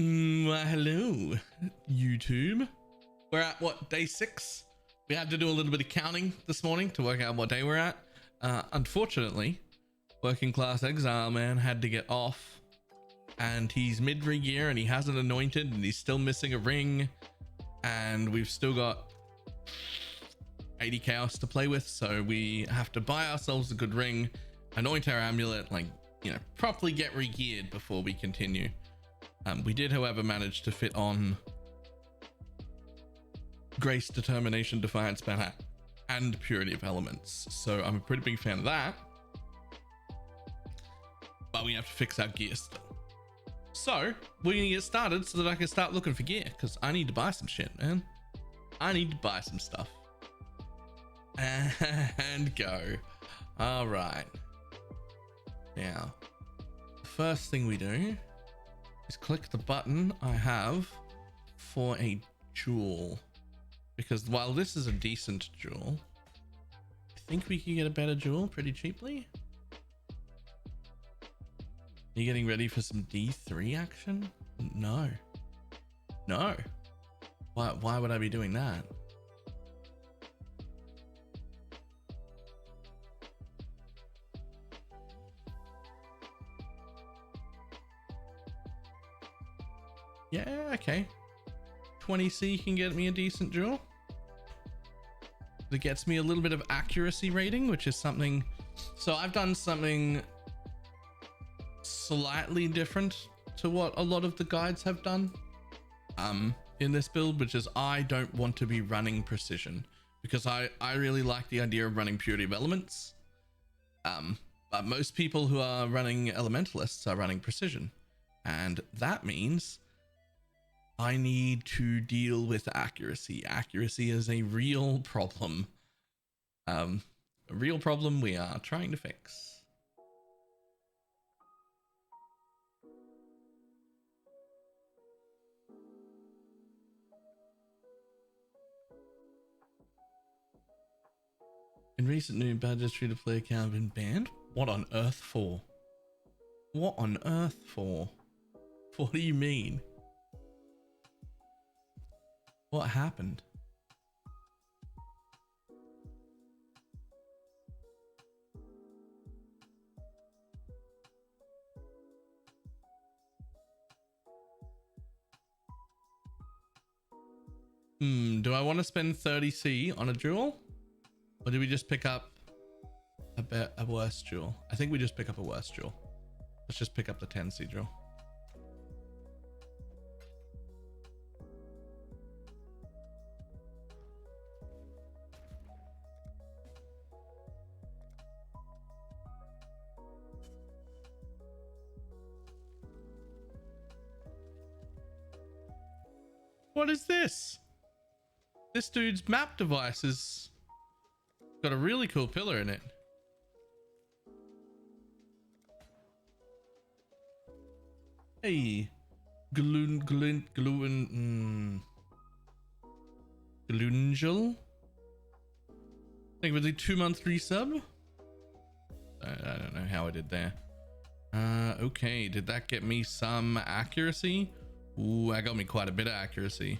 Well, hello, YouTube. We're at what, day 6? We had to do a little bit of counting this morning to work out what day we're at. Unfortunately, working class Exile man had to get off, and he's mid rig gear and he hasn't anointed and he's still missing a ring, and we've still got 80 chaos to play with, so we have to buy ourselves a good ring, anoint our amulet, like, you know, properly get re-geared before we continue. We did, however, manage to fit on Grace, Determination, Defiance, Banner, and Purity of Elements. So I'm a pretty big fan of that. But we have to fix our gear still. So we're going to get started so that I can start looking for gear, because I need to buy some shit, man. I need to buy some stuff. And go. All right. Now, the first thing we do is click the button I have for a jewel, because while this is a decent jewel, I think we can get a better jewel pretty cheaply. Are you getting ready for some D3 action? No. Why would I be doing that? Yeah, okay. 20C can get me a decent jewel. It gets me a little bit of accuracy rating, which is something. So I've done something slightly different to what a lot of the guides have done in this build, which is I don't want to be running precision, because I really like the idea of running Purity of Elements. But most people who are running Elementalists are running precision, and that means I need to deal with accuracy. Accuracy is a real problem. A real problem we are trying to fix. In recent news, badges free-to-play account have been banned. What on earth for? What on earth for? What do you mean? What happened? Do I want to spend 30C on a jewel? Or do we just pick up a worse jewel? I think we just pick up a worse jewel. Let's just pick up the 10C jewel. What is this? This dude's map device has got a really cool pillar in it. Hey, Gloongel. Thank you for the 2-month resub. I don't know how I did there. Okay, did that get me some accuracy? Ooh, that got me quite a bit of accuracy.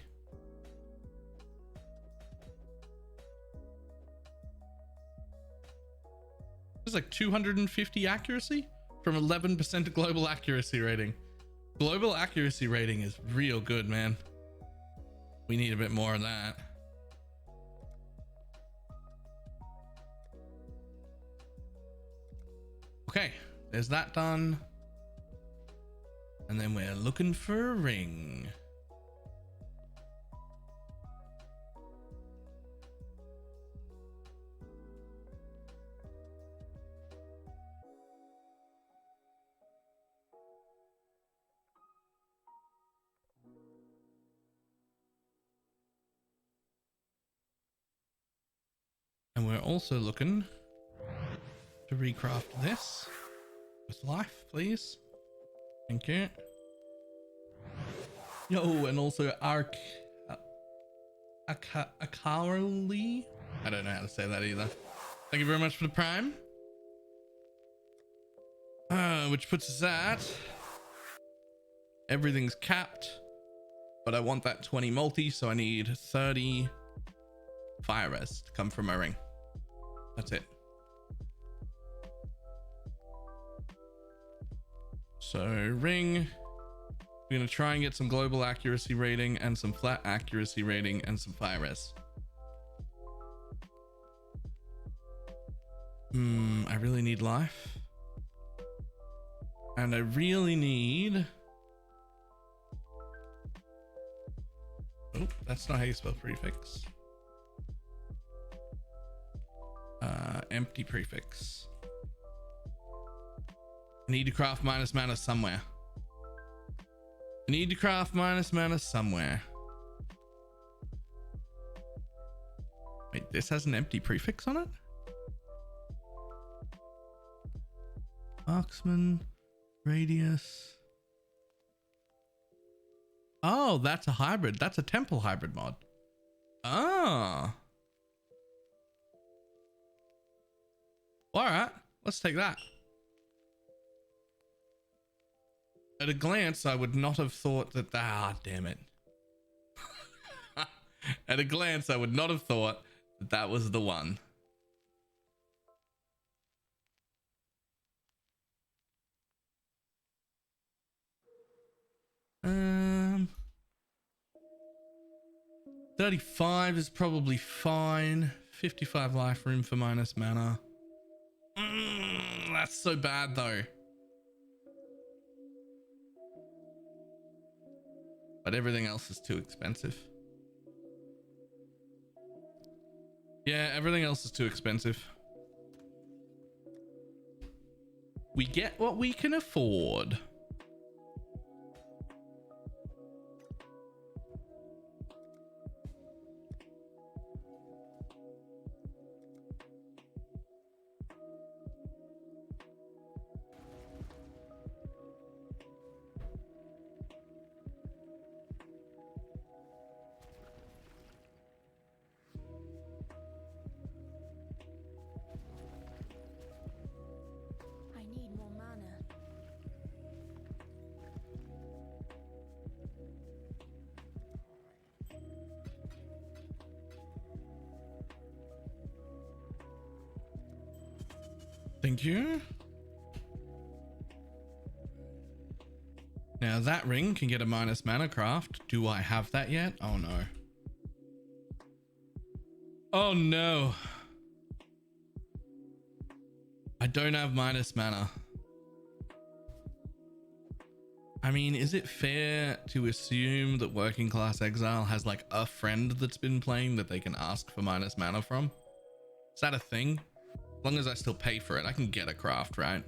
It's like 250 accuracy from 11% global accuracy rating. Global accuracy rating is real good, man. We need a bit more of that. Okay, there's that done. And then we're looking for a ring. And we're also looking to recraft this with life, please. Thank you. Yo, and also Akarli. I don't know how to say that either. Thank you very much for the prime. Which puts us at Everything's capped, but I want that 20 multi, so I need 30 fire res to come from my ring. That's it. So ring, we're gonna try and get some global accuracy rating and some flat accuracy rating and some fire res. I really need life. And I really need... Oh, that's not how you spell prefix. Empty prefix. I need to craft minus mana somewhere. I need to craft minus mana somewhere. Wait, this has an empty prefix on it? Marksman, radius. Oh, that's a hybrid. That's a temple hybrid mod. Ah. All right, let's take that. At a glance, I would not have thought that... Ah, damn it. At a glance, I would not have thought that that was the one. 35 is probably fine. 55 life room for minus mana. That's so bad though. But everything else is too expensive. Yeah, everything else is too expensive. We get what we can afford. Thank you. Now that ring can get a minus mana craft. Do I have that yet? Oh no. Oh no. I don't have minus mana. I mean, is it fair to assume that Working Class Exile has like a friend that's been playing that they can ask for minus mana from? Is that a thing? As long as I still pay for it, I can get a craft, right?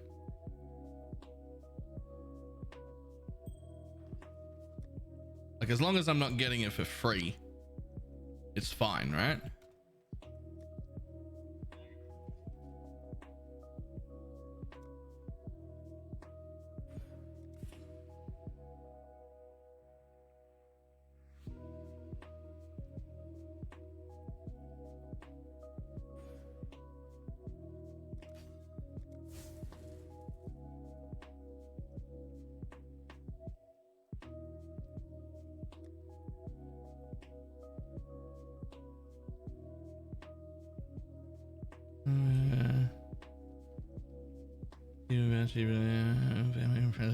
Like, as long as I'm not getting it for free, it's fine, right?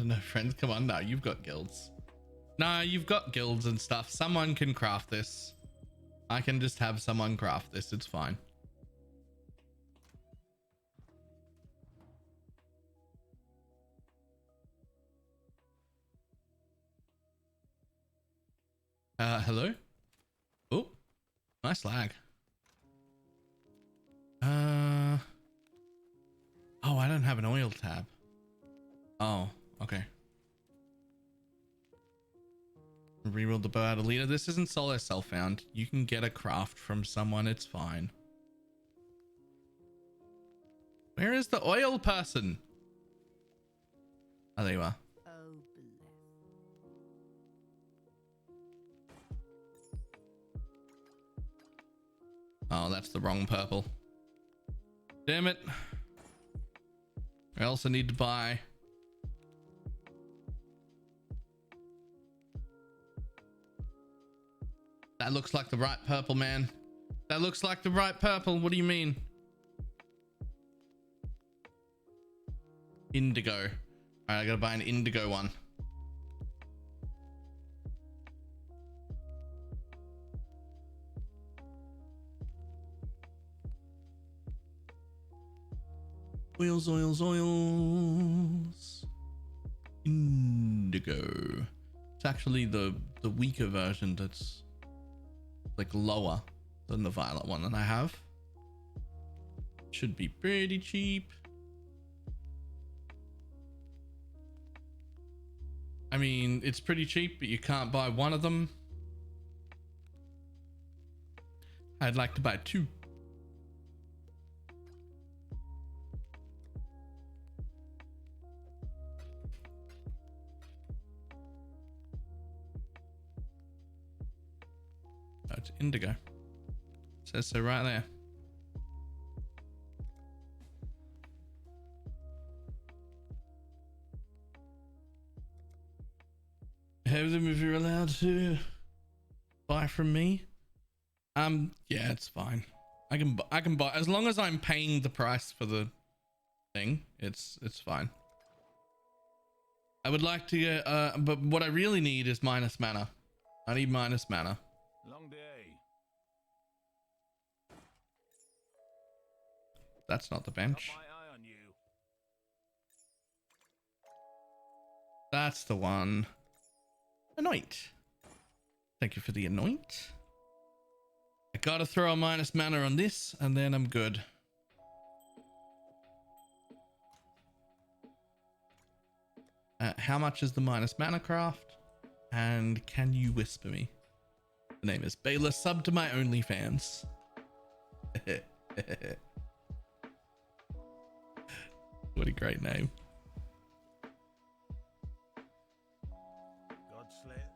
No friends, come on now, you've got guilds. No, you've got guilds and stuff. Someone can craft this. I can just have someone craft this, it's fine. Hello? Oh, nice lag. Oh, I don't have an oil tab. Oh, okay. Reroll the bow out of leader. This isn't solo self-found. You can get a craft from someone. It's fine. Where is the oil person? Oh, there you are. Oh, that's the wrong purple. Damn it. I also need to buy That looks like the right purple, man. That looks like the right purple. What do you mean? Indigo. All right, I gotta buy an indigo one. Oils, oils, oils. Indigo. It's actually the weaker version that's like lower than the violet one that I have. Should be pretty cheap. I mean, it's pretty cheap, but you can't buy one of them. I'd like to buy two. Oh, it's indigo. Says so right there. Have them if you're allowed to buy from me. Yeah, it's fine. I can buy as long as I'm paying the price for the thing. It's fine. I would like to get but what I really need is minus mana. I need minus mana. Long day. That's not the bench. Got my eye on you. That's the one. Anoint. Thank you for the anoint. I gotta throw a minus mana on this and then I'm good. How much is the minus mana craft? And can you whisper me? The name is Balor. Sub to my OnlyFans. What a great name. Godslayer.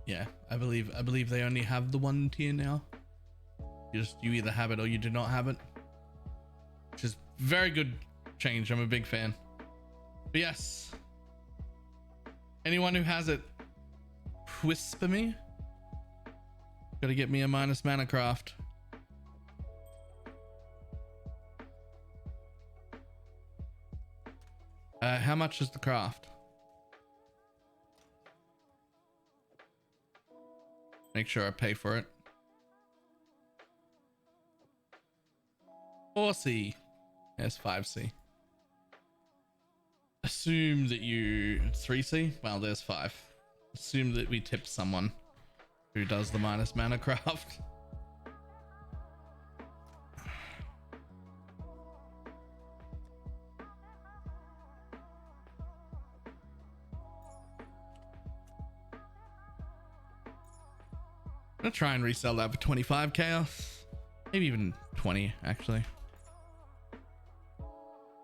Yeah, I believe they only have the one tier now. You either have it or you do not have it. Which is very good change. I'm a big fan. But yes. Anyone who has it, whisper me. Gotta get me a minus mana craft. How much is the craft? Make sure I pay for it. 4C. Yes, 5C. Assume that you... 3C? Well, there's 5. Assume that we tipped someone who does the minus mana craft. I'm gonna try and resell that for 25 chaos, maybe even 20 actually.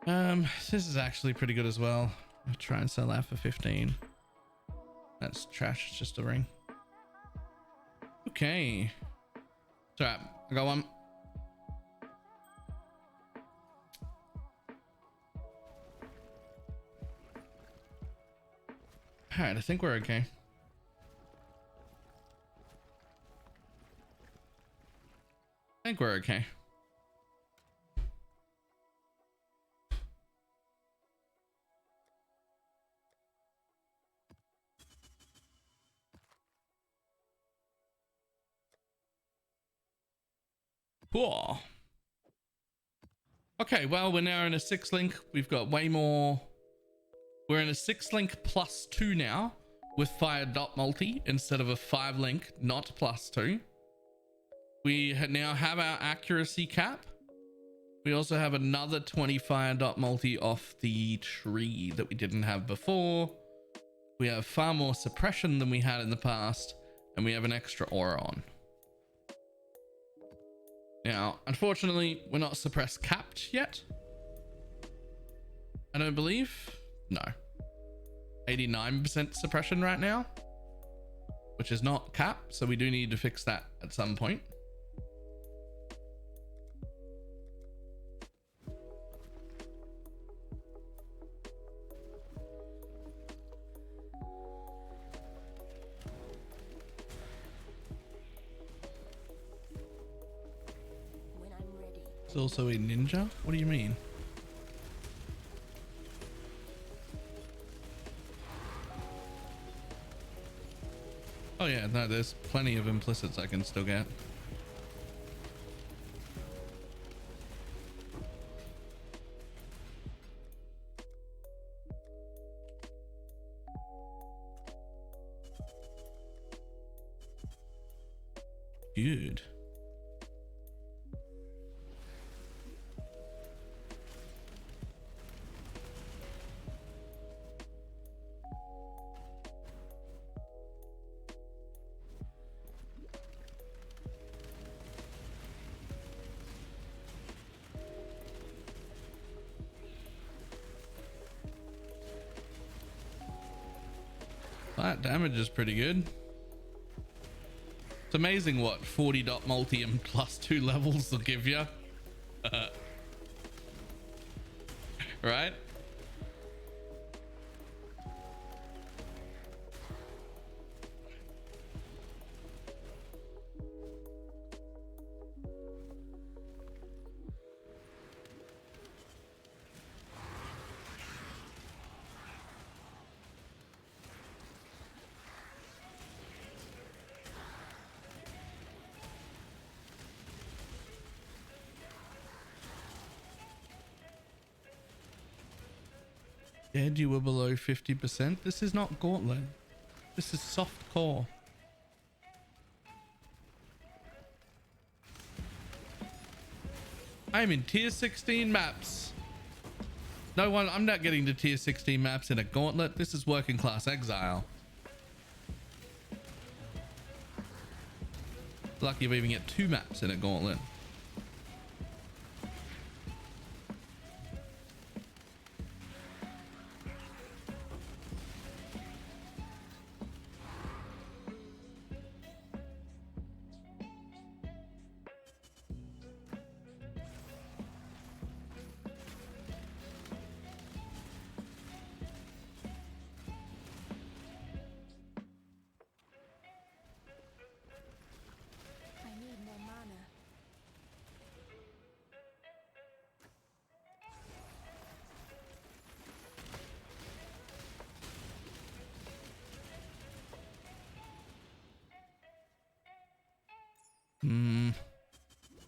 This is actually pretty good as well. I'll try and sell that for 15. That's trash. It's just a ring. Okay, so I got one. All right, I think we're okay. I think we're okay. Cool. Okay, well, we're now in a 6 link. We've got way more. We're in a 6 link +2 now with fire dot multi instead of a 5 link not +2. We now have our accuracy cap. We also have another 20 fire dot multi off the tree that we didn't have before. We have far more suppression than we had in the past, and we have an extra aura on. Now, unfortunately, we're not suppress capped yet. I don't believe. No. 89% suppression right now, which is not capped. So we do need to fix that at some point. It's also a ninja? What do you mean? Oh yeah, no, there's plenty of implicits I can still get. Good. That damage is pretty good. It's amazing what 40 dot multi and plus 2 levels will give you. Right? Dead, you were below 50%. This is not Gauntlet. This is soft core. I'm in tier 16 maps. No one, I'm not getting to tier 16 maps in a Gauntlet. This is working class Exile. Lucky if I even get 2 maps in a Gauntlet.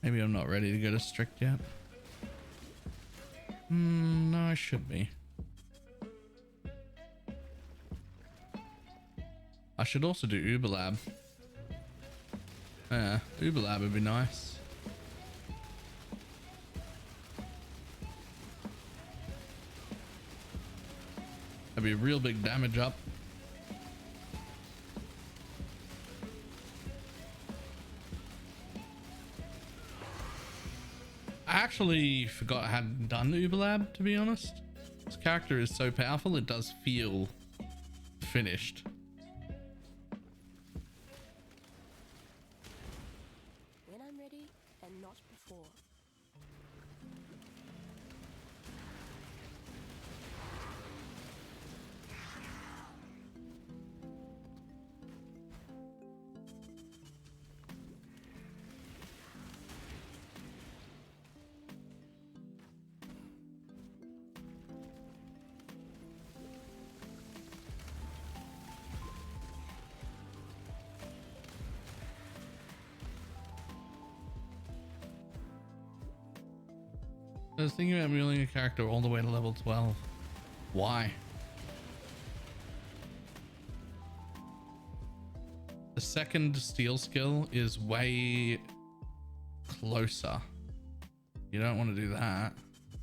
Maybe I'm not ready to go to strict yet. No, I should be. I should also do Uber Lab. Yeah, Uber Lab would be nice. That'd be a real big damage up. I actually forgot I hadn't done Uber Lab, to be honest. This character is so powerful, it does feel finished. When I'm ready and not before. I was thinking about wheeling a character all the way to level 12. Why? The second steal skill is way closer. You don't want to do that.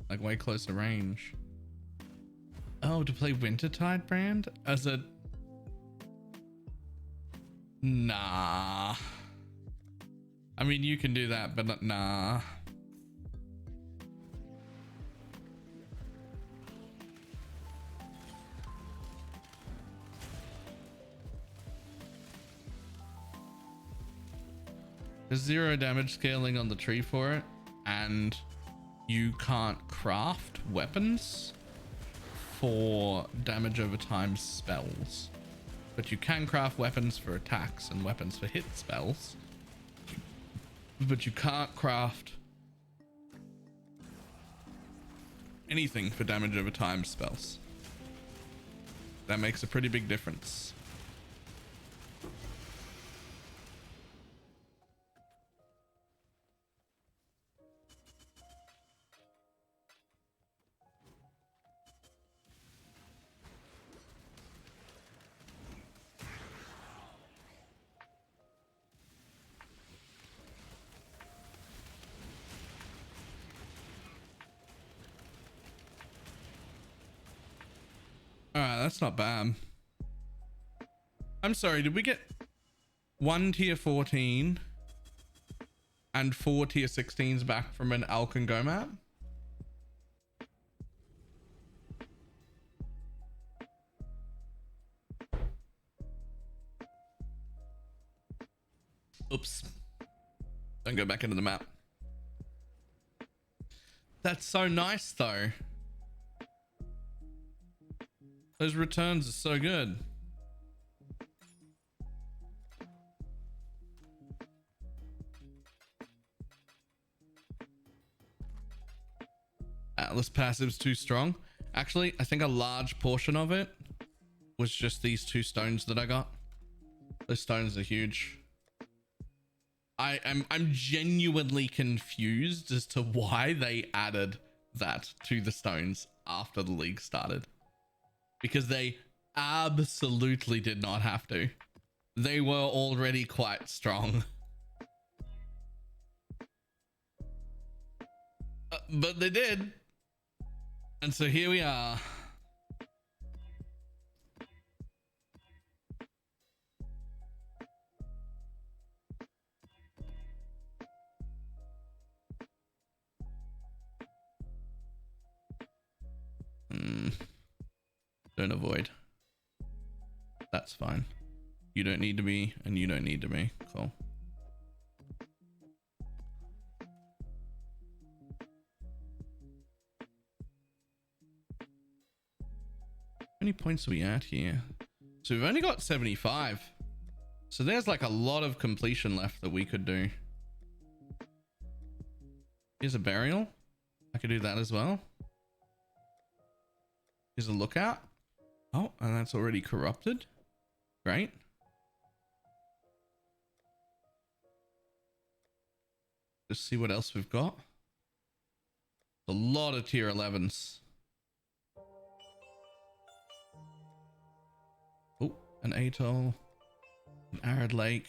Like way closer range. Oh, to play Wintertide brand as a... Nah. I mean, you can do that, but nah. There's 0 damage scaling on the tree for it, and you can't craft weapons for damage over time spells, but you can craft weapons for attacks and weapons for hit spells, but you can't craft anything for damage over time spells. That makes a pretty big difference. Alright, that's not bad. I'm sorry, did we get 1 tier 14 and 4 tier 16s back from an Alk and Go map? Oops. Don't go back into the map. That's so nice though. Those returns are so good. Atlas passive's too strong. Actually, I think a large portion of it was just these 2 stones that I got. Those stones are huge. I'm genuinely confused as to why they added that to the stones after the league started. Because they absolutely did not have to. They were already quite strong. But they did. And so here we are. Don't avoid. That's fine. You don't need to be, and you don't need to be. Cool. How many points are we at here? So we've only got 75. So there's like a lot of completion left that we could do. Here's a burial. I could do that as well. Here's a lookout. Oh, and that's already corrupted. Great. Just see what else we've got. A lot of tier 11s. Oh, an atoll. An arid lake.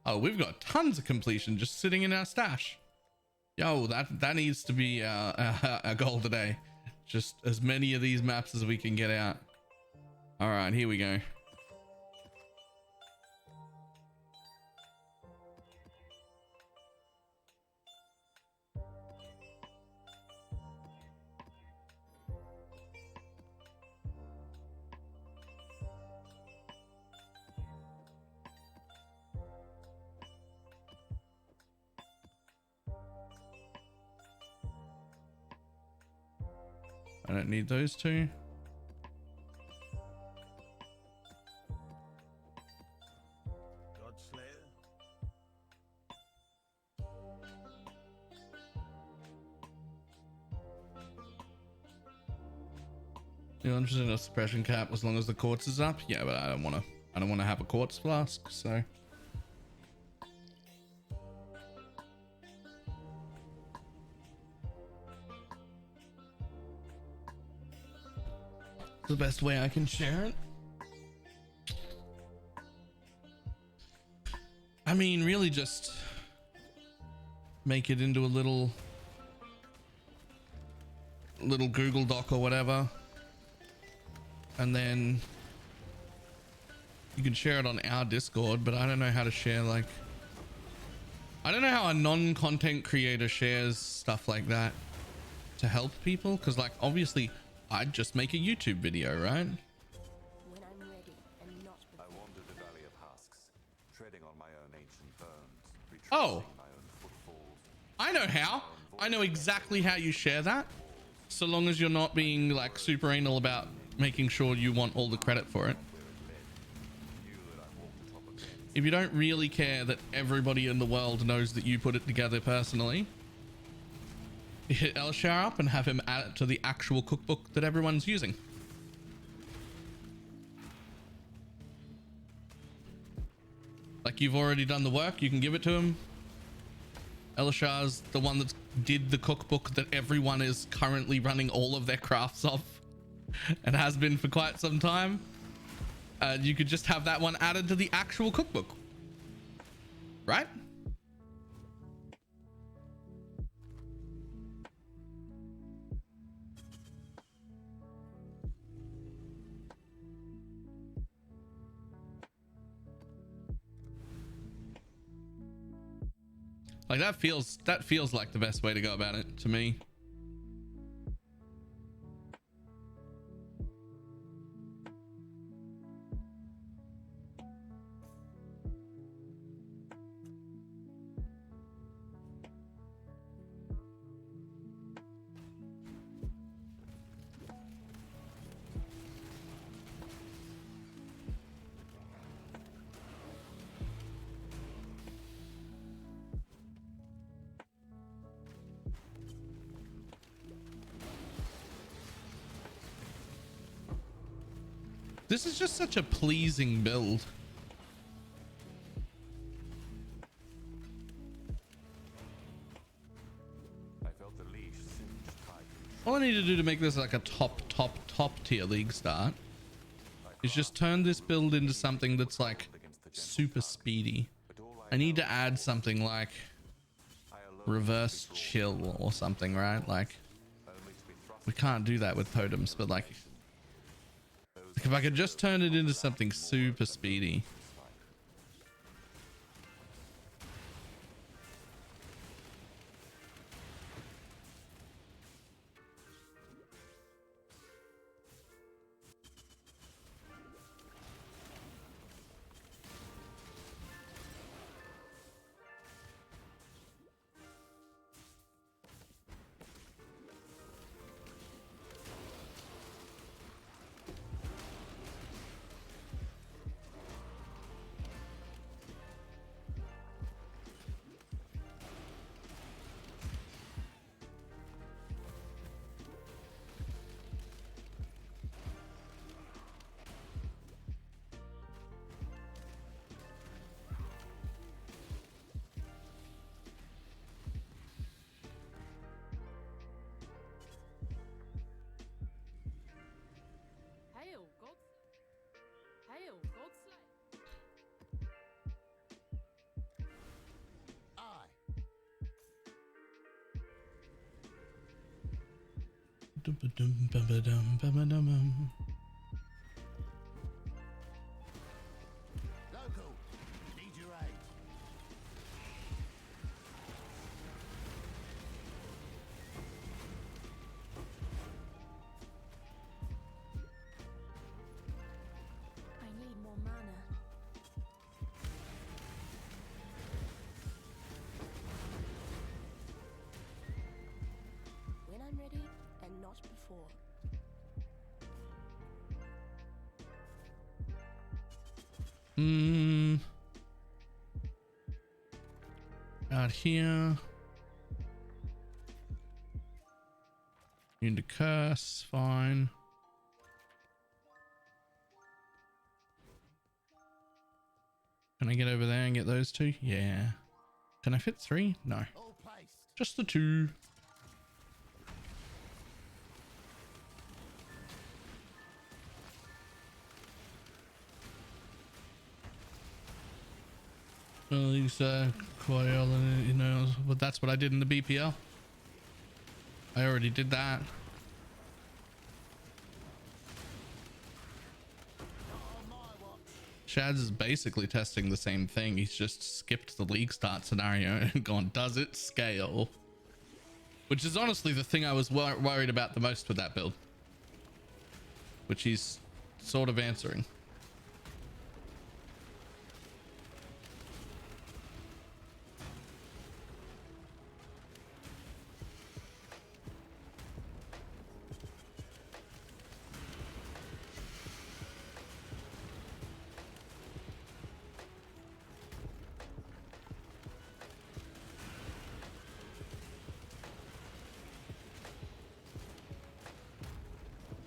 Oh, we've got tons of completion just sitting in our stash. Yo, that needs to be a goal today. Just as many of these maps as we can get out. All right, here we go. I don't need those 2. You're interested in a suppression cap as long as the quartz is up? Yeah, but I don't want to have a quartz flask, so. The best way I can share it. I mean, really just make it into a little Google Doc or whatever, and then you can share it on our Discord, but I don't know how to share, like, I don't know how a non-content creator shares stuff like that to help people, because like obviously I'd just make a YouTube video, right? When I'm ready and not I before. wandered the Valley of Husks, treading on my own ancient bones, Oh, retracing my own footfalls. I know how. I know exactly how you share that, so long as you're not being like super anal about making sure you want all the credit for it. If you don't really care that everybody in the world knows that you put it together personally, you hit Elshar up and have him add it to the actual cookbook that everyone's using. Like, you've already done the work, you can give it to him. Elshar's the one that did the cookbook that everyone is currently running all of their crafts off and has been for quite some time. You could just have that one added to the actual cookbook, right? Like that feels like the best way to go about it to me. This is just such a pleasing build. I felt the leash singed tight. All I need to do to make this like a top tier league start is just turn this build into something that's like super speedy. I need to add something like reverse chill or something, right? Like, we can't do that with totems, but like if I could just turn it into something super speedy. Hail, God. Hail, Godslay. Local, need your aid. I need more mana. When I'm ready and not before. Out here. Into curse, fine. Can I get over there and get those two? Yeah. Can I fit 3? No. All placed. Just the 2. Well, these quite all, you know, but that's what I did in the BPL. I already did that. Shads is basically testing the same thing. He's just skipped the league start scenario and gone, does it scale? Which is honestly the thing I was worried about the most with that build. Which he's sort of answering.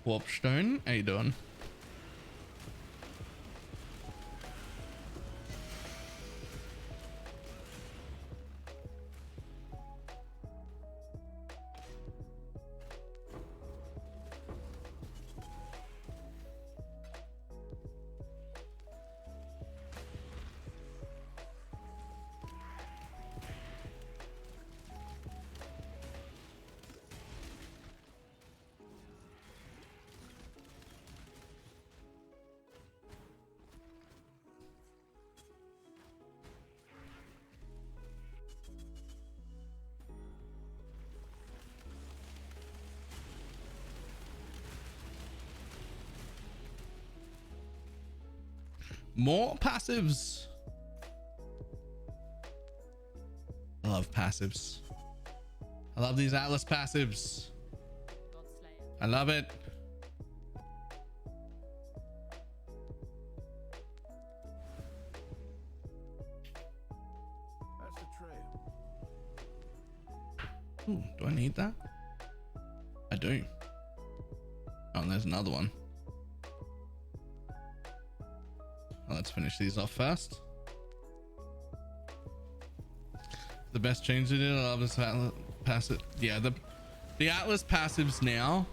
Warpstone, how you doing? More passives. I love passives. I love these Atlas passives. I love it. That's the trail. Ooh, do I need that? I do. Oh, and there's another one. Well, let's finish these off first. The best change they did, I love this Atlas passive. Yeah, the Atlas passives now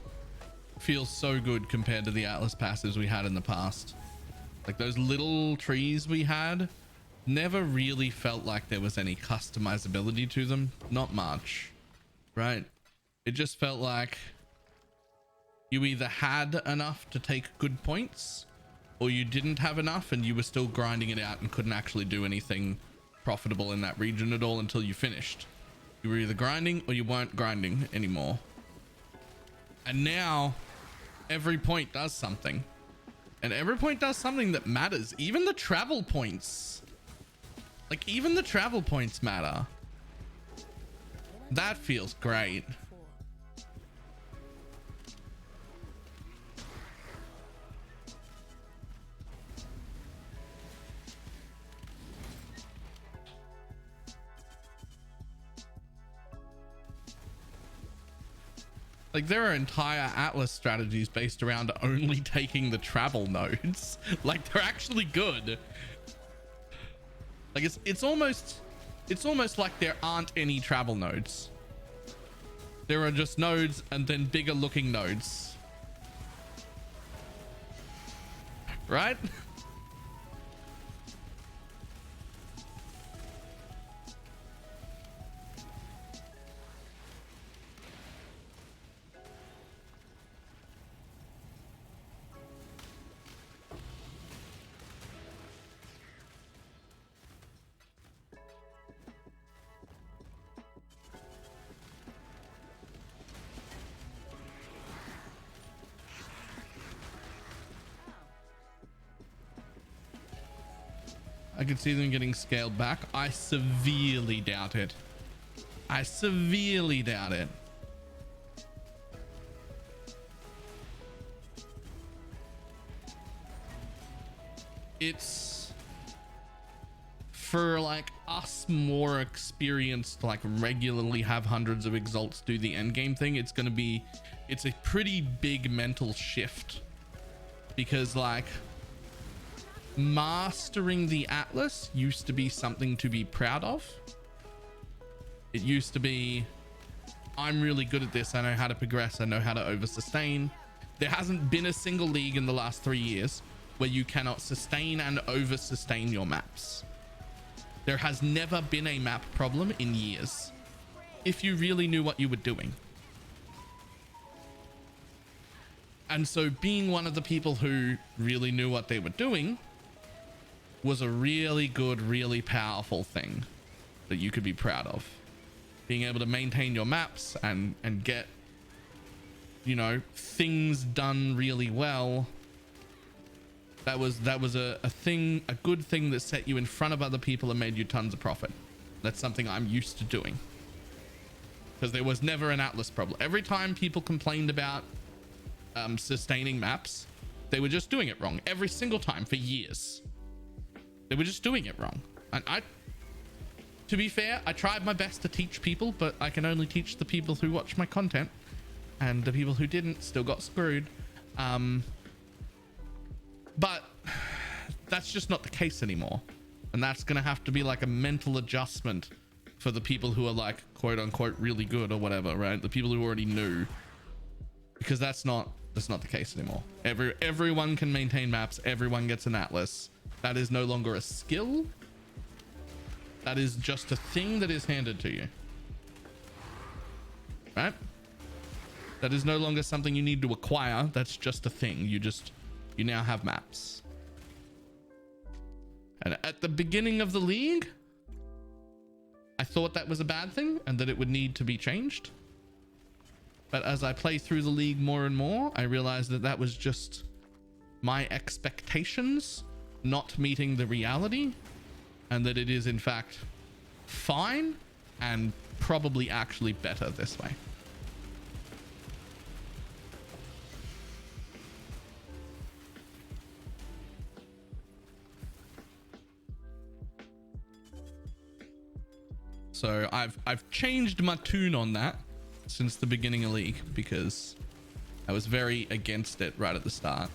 feel so good compared to the Atlas passives we had in the past. Like those little trees we had never really felt like there was any customizability to them. Not much, right? It just felt like you either had enough to take good points or you didn't have enough and you were still grinding it out and couldn't actually do anything profitable in that region at all until you finished. You were either grinding or you weren't grinding anymore. And now every point does something. And every point does something that matters. Even the travel points. Like even the travel points matter. That feels great. Like there are entire Atlas strategies based around only taking the travel nodes. Like they're actually good. Like it's almost like there aren't any travel nodes. There are just nodes and then bigger looking nodes. Right? I could see them getting scaled back. I severely doubt it. I severely doubt it. It's for like us more experienced, like regularly have hundreds of exalts do the end game thing. It's a pretty big mental shift because like mastering the Atlas used to be something to be proud of. It used to be, I'm really good at this. I know how to progress. I know how to over sustain. There hasn't been a single league in the last 3 years where you cannot sustain and over sustain your maps. There has never been a map problem in years if you really knew what you were doing. And so being one of the people who really knew what they were doing was a really good, really powerful thing that you could be proud of. Being able to maintain your maps and get, you know, things done really well. That was a thing, a good thing that set you in front of other people and made you tons of profit. That's something I'm used to doing. Because there was never an Atlas problem. Every time people complained about sustaining maps, they were just doing it wrong. Every single time for years. They were just doing it wrong. And to be fair, I tried my best to teach people, but I can only teach the people who watch my content. And the people who didn't still got screwed. But that's just not the case anymore. And that's going to have to be like a mental adjustment for the people who are like, quote unquote, really good or whatever, right? The people who already knew. Because that's not the case anymore. Everyone can maintain maps. Everyone gets an Atlas. That is no longer a skill. That is just a thing that is handed to you. Right? That is no longer something you need to acquire. That's just a thing. You now have maps. And at the beginning of the league, I thought that was a bad thing and that it would need to be changed. But as I play through the league more and more, I realized that that was just my expectations not meeting the reality, and that it is in fact fine and probably actually better this way. So I've changed my tune on that since the beginning of League, because I was very against it right at the start.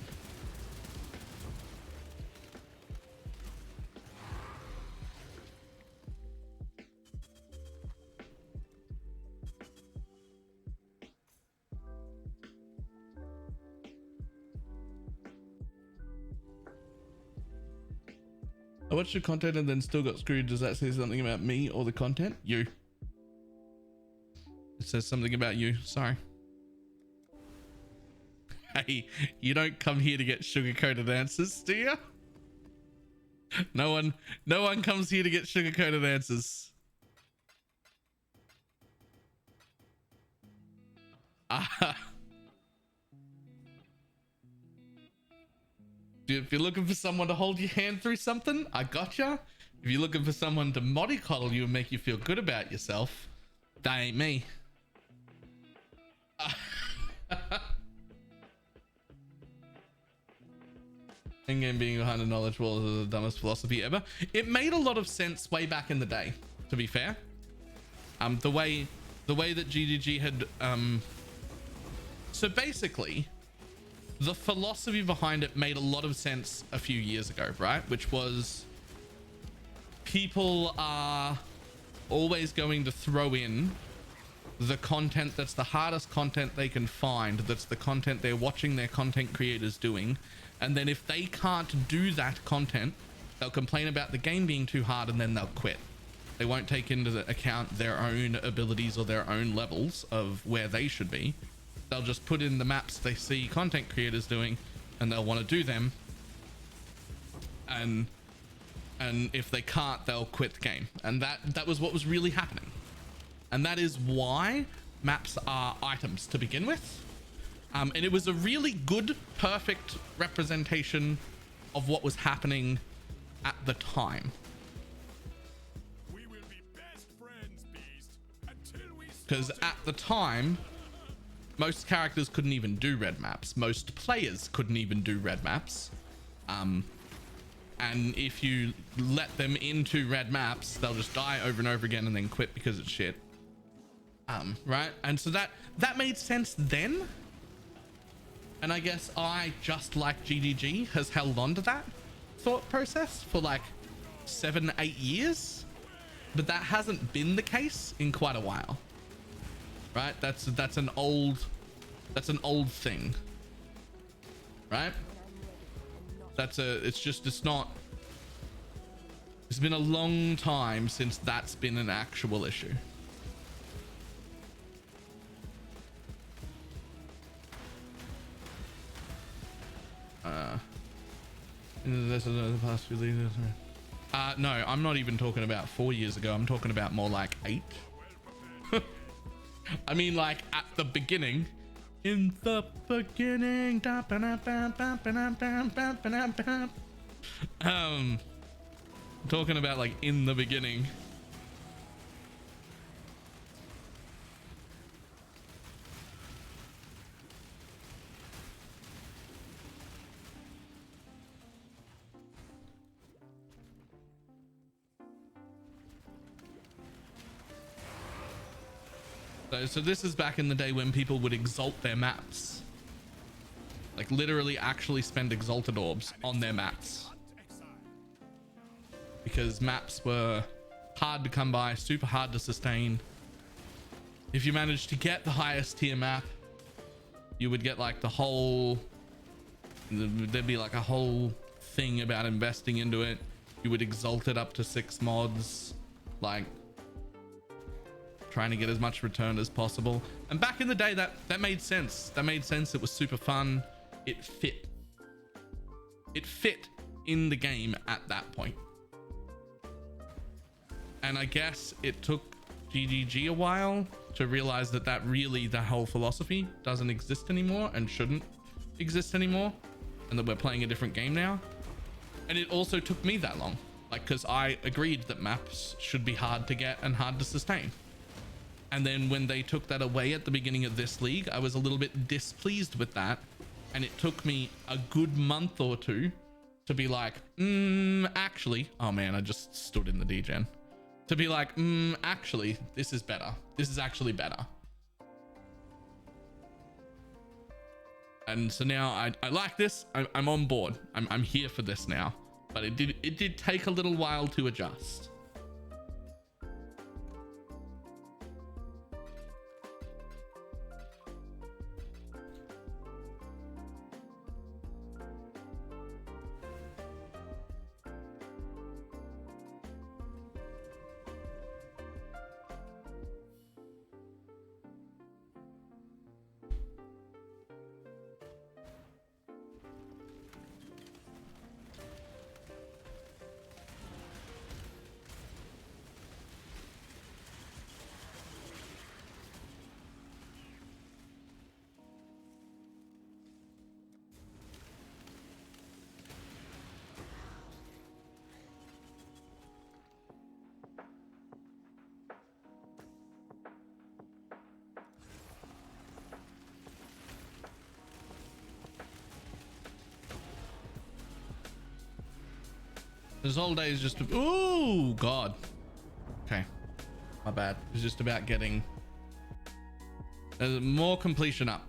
I watched your content and then still got screwed. Does that say something about me or the content? You. It says something about you. Sorry. Hey, you don't come here to get sugar-coated answers, do you? No one comes here to get sugar-coated answers. If you're looking for someone to hold your hand through something, I gotcha. If you're looking for someone to mollycoddle you and make you feel good about yourself, that ain't me. In-game being behind a knowledge wall is the dumbest philosophy ever. It made a lot of sense way back in the day, to be fair. The way that GGG had so basically the philosophy behind it made a lot of sense a few years ago, right? Which was, people are always going to throw in the content that's the hardest content they can find, that's the content they're watching their content creators doing, and then if they can't do that content, they'll complain about the game being too hard, and then they'll quit. They won't take into account their own abilities or their own levels of where they should be. They'll just put in the maps they see content creators doing, and they'll want to do them, and if they can't, they'll quit the game. And that was what was really happening. And that is why maps are items to begin with. And it was a really good, perfect representation of what was happening at the time. We will be best friends, Beast, until we Because at the time, most characters couldn't even do red maps. Most players couldn't even do red maps. And if you let them into red maps, they'll just die over and over again and then quit because it's shit. Right? And so that made sense then. And I guess I, just like GGG, has held on to that thought process for like 7-8 years. But that hasn't been the case in quite a while. Right? That's an old thing. Right? It's been a long time since that's been an actual issue. This is the past few years. No, I'm not even talking about 4 years ago. I'm talking about more like 8. I mean, like at the beginning. In the beginning. Talking about like in the beginning. So this is back in the day when people would exalt their maps. Like literally actually spend exalted orbs on their maps. Because maps were hard to come by, super hard to sustain. If you managed to get the highest tier map, you would get like the whole... There'd be like a whole thing about investing into it. You would exalt it up to 6 mods. Like... trying to get as much return as possible. And back in the day, that made sense. That made sense. It was super fun. It fit in the game at that point. And I guess it took GGG a while to realize that really the whole philosophy doesn't exist anymore and shouldn't exist anymore, and that we're playing a different game now. And it also took me that long, like, because I agreed that maps should be hard to get and hard to sustain. And then when they took that away at the beginning of this league, I was a little bit displeased with that. And it took me a good month or two to be like, actually, oh man, I just stood in the degen. To be like, actually, this is better. This is actually better. And so now I like this. I'm on board. I'm here for this now. But it did take a little while to adjust. This whole day is just, oh God. Okay, my bad. It's just about getting more completion up.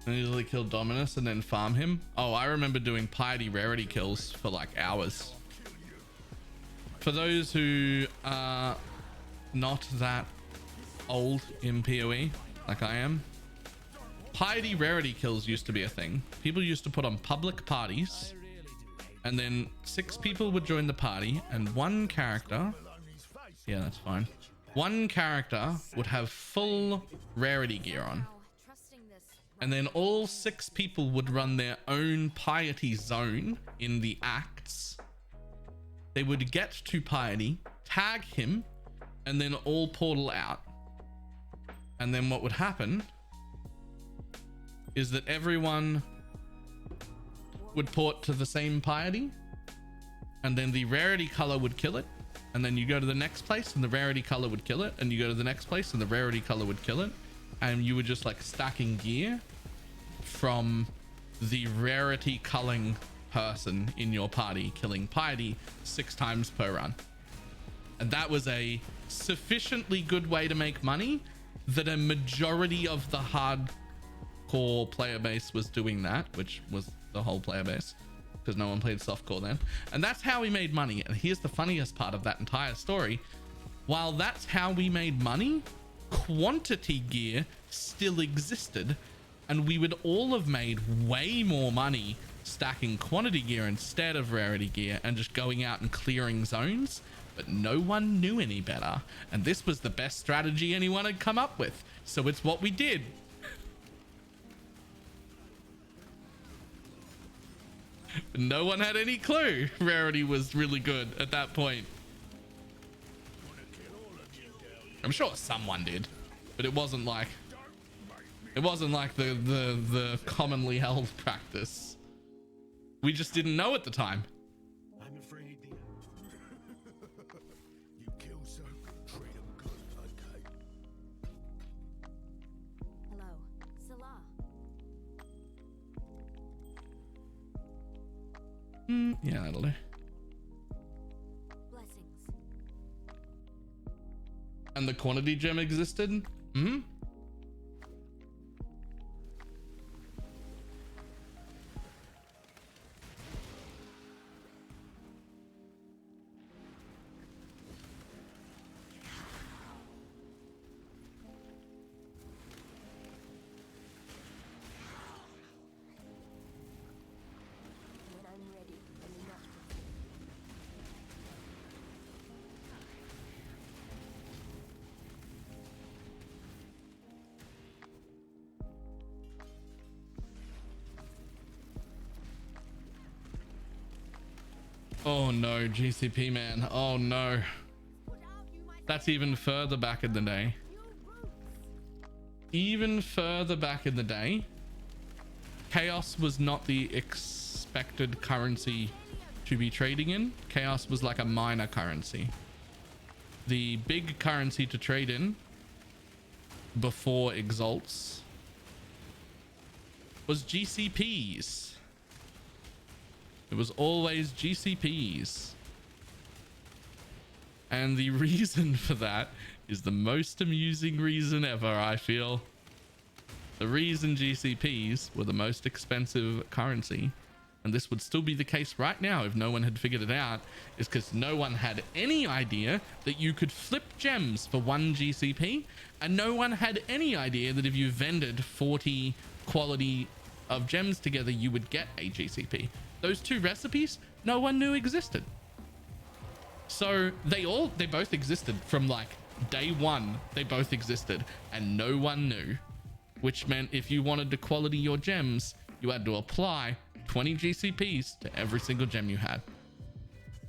And easily kill Dominus and then farm him. Oh, I remember doing piety rarity kills for like hours. For those who are not that old in PoE like I am, piety rarity kills used to be a thing. People used to put on public parties, and then 6 people would join the party, and one character, yeah, that's fine, one character would have full rarity gear on, and then all 6 people would run their own piety zone in the acts. They would get to piety, tag him, and then all portal out. And then what would happen is that everyone would port to the same piety, and then the rarity color would kill it. And then you go to the next place and the rarity color would kill it. And you go to the next place and the rarity color would kill it. And you were just like stacking gear from the rarity culling person in your party, killing piety 6 times per run. And that was a sufficiently good way to make money that a majority of the hardcore player base was doing that, which was the whole player base, because no one played softcore then. And that's how we made money. And here's the funniest part of that entire story. While that's how we made money, quantity gear still existed, and we would all have made way more money stacking quantity gear instead of rarity gear and just going out and clearing zones. but no one knew any better. And this was the best strategy anyone had come up with. So it's what we did. No one had any clue Rarity was really good at that point. I'm sure someone did, but it wasn't like the commonly held practice. We just didn't know at the time. I'm afraid the you kill so treat them good, okay? Hello, Salah. Yeah, that'll do. Blessings. And the quantity gem existed? Hmm? When I'm ready and not before. Oh no, GCP man. Oh no. Put out you my That's even further back in the day. new roots. Even further back in the day, chaos was not the expected currency to be trading in. Chaos was like a minor currency. The big currency to trade in before Exalts was GCPs. It was always GCPs. And the reason for that is the most amusing reason ever, I feel. The reason GCPs were the most expensive currency, and this would still be the case right now if no one had figured it out, is because no one had any idea that you could flip gems for 1 GCP, and no one had any idea that if you vended 40 quality of gems together, you would get a GCP. Those 2 recipes, no one knew existed. So they both existed from like day 1. They both existed and no one knew, which meant if you wanted to quality your gems, you had to apply 20 GCPs to every single gem you had.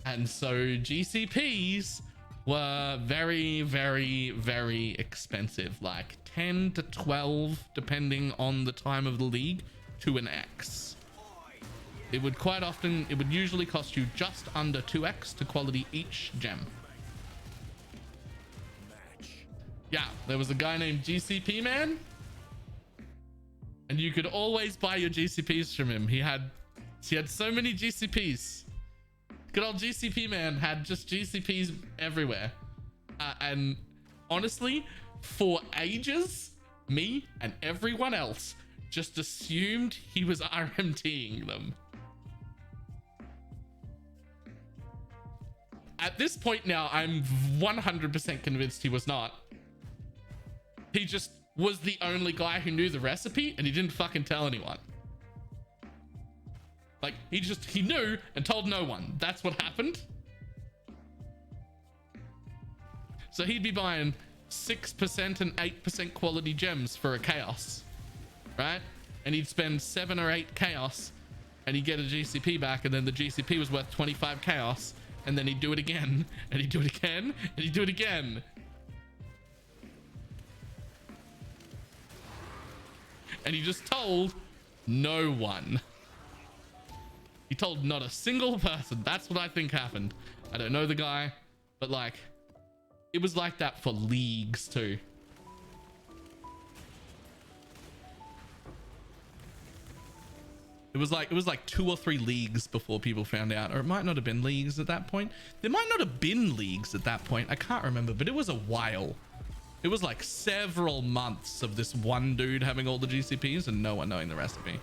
And so GCPs were very, very, very expensive, like 10 to 12, depending on the time of the league, to an X. It would usually cost you just under 2x to quality each gem. Yeah, there was a guy named GCP Man, and you could always buy your GCPs from him. He had so many GCPs. Good old GCP Man had just GCPs everywhere. And honestly, for ages, me and everyone else just assumed he was RMTing them. At this point now, I'm 100% convinced he was not. He just was the only guy who knew the recipe, and he didn't fucking tell anyone. Like, he knew and told no one. That's what happened. So he'd be buying 6% and 8% quality gems for a chaos, right? And he'd spend 7 or 8 chaos, and he'd get a GCP back, and then the GCP was worth 25 chaos. And then he'd do it again, and he'd do it again, and he'd do it again. And he just told no one. He told not a single person. That's what I think happened. I don't know the guy, but like, it was like that for leagues too. It was like 2 or 3 leagues before people found out, or it might not have been leagues at that point. There might not have been leagues at that point. I can't remember, but it was a while. It was like several months of this one dude having all the GCPs and no one knowing the recipe.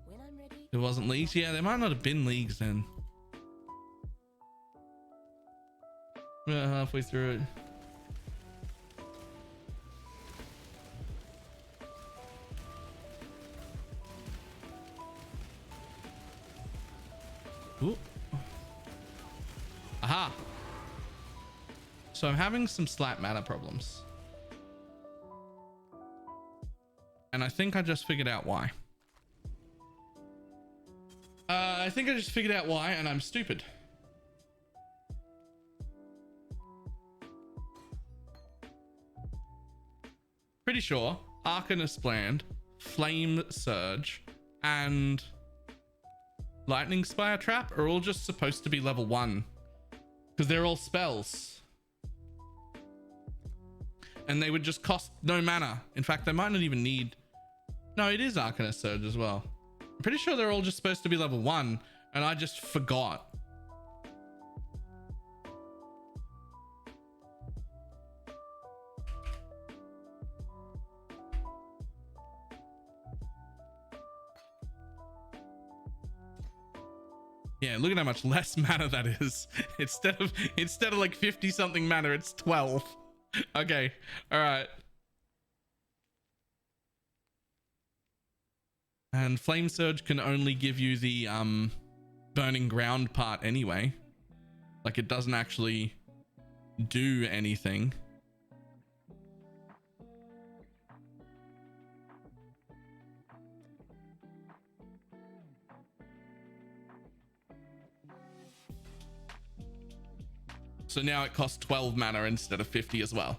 When I'm ready. It wasn't leagues. Yeah, there might not have been leagues then. We're halfway through it. Ooh. Aha. So I'm having some slight mana problems. And I think I just figured out why. I think I just figured out why, and I'm stupid. Pretty sure Arcanist Bland, Flame Surge, and Lightning Spire Trap are all just supposed to be level 1. Because they're all spells. And they would just cost no mana. In fact, they might not even need... No, it is Arcanist Surge as well. I'm pretty sure they're all just supposed to be level 1. And I just forgot. Yeah, look at how much less mana that is. Instead of like 50 something mana, it's 12. Okay, all right. And Flame Surge can only give you the burning ground part anyway. Like it doesn't actually do anything. So now it costs 12 mana instead of 50 as well.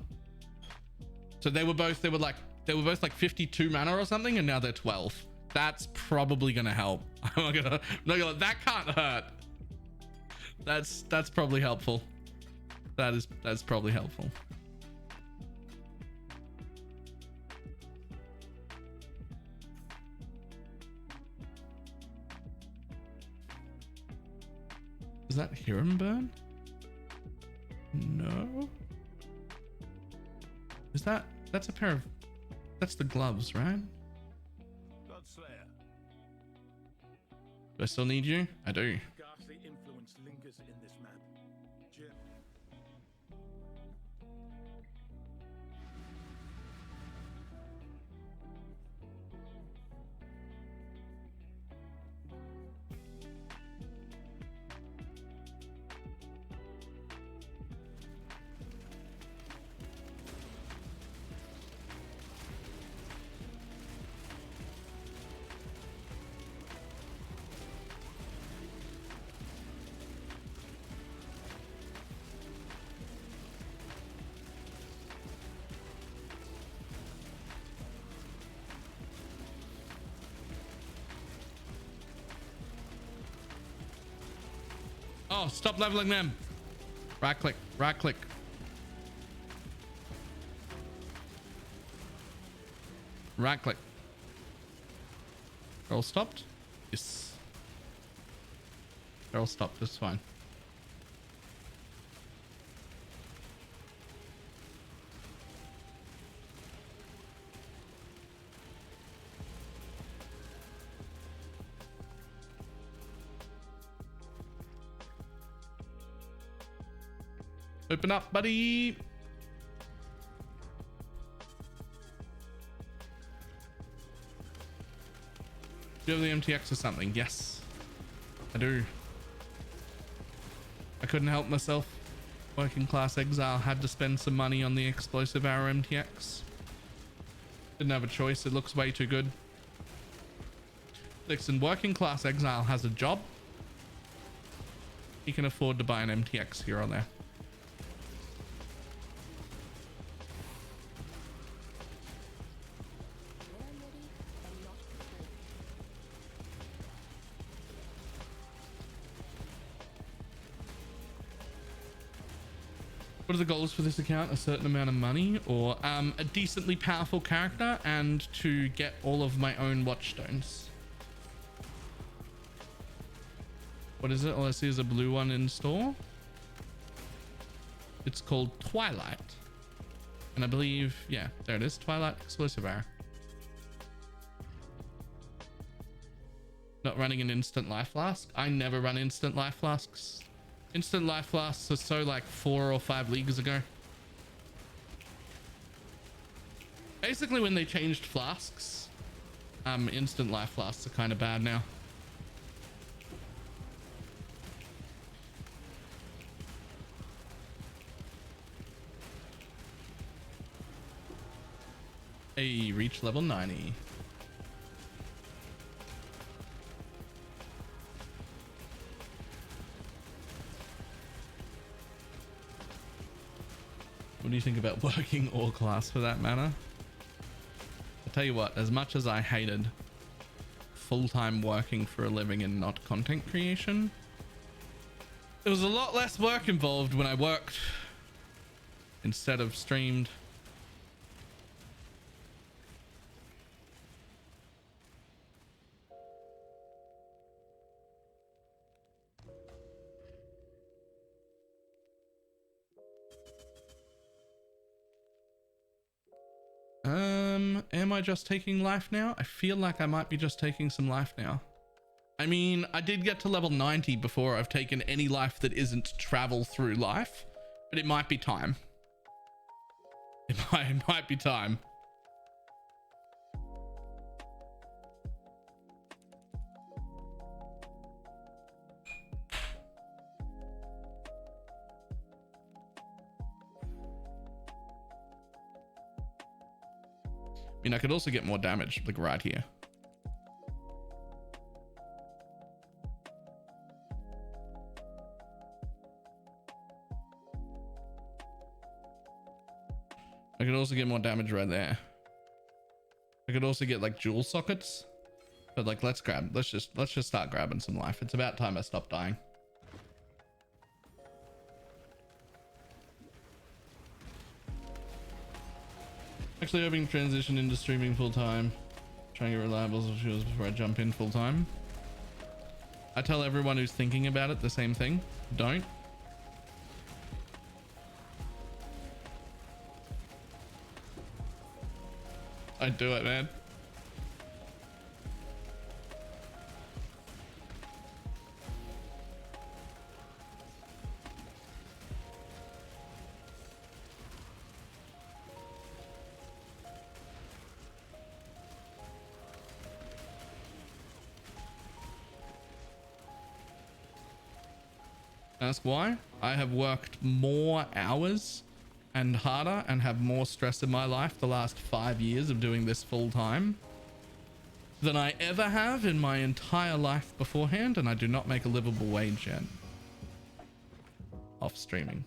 So they were both like 52 mana or something, and now they're 12. That's probably gonna help. I'm not gonna that can't hurt. That's probably helpful. That's probably helpful. Is that Hiram Burn? No. Is that's a pair of, that's the gloves, right? Godslayer. Do I still need you? I do. Ghastly influence lingers in this map. Jim. Oh, stop leveling them. Right click, right click. Right click. They're all stopped? Yes. They're all stopped, that's fine. Open up, buddy. Do you have the MTX or something? Yes, I do. I couldn't help myself. Working class exile had to spend some money on the explosive arrow MTX. Didn't have a choice. It looks way too good. Listen, working class exile has a job. He can afford to buy an MTX here or there. What are the goals for this account? A certain amount of money, or a decently powerful character, and to get all of my own watchstones. What is it? All I see is a blue one in store. It's called Twilight, and I believe, yeah, there it is, Twilight exclusive arrow. Not running an instant life flask. I never run instant life flasks. Instant life flasks are so like 4 or 5 leagues ago. Basically when they changed flasks, instant life flasks are kind of bad now. we reach level 90. What do you think about working all class for that matter? I'll tell you what, as much as I hated full-time working for a living and not content creation, there was a lot less work involved when I worked instead of streamed. Am I just taking life now? I feel like I might be just taking some life now. I mean, I did get to level 90 before I've taken any life that isn't travel through life, but it might be time. It might be time. I mean, I could also get more damage, like right here. I could also get more damage right there. I could also get like jewel sockets, but like let's just start grabbing some life. It's about time I stop dying. Actually hoping to transition into streaming full time. Trying to get reliable fuels before I jump in full time. I tell everyone who's thinking about it the same thing. Don't. Don't do it, man. Ask why? I have worked more hours and harder and have more stress in my life the last 5 years of doing this full time than I ever have in my entire life beforehand, and I do not make a livable wage yet off streaming.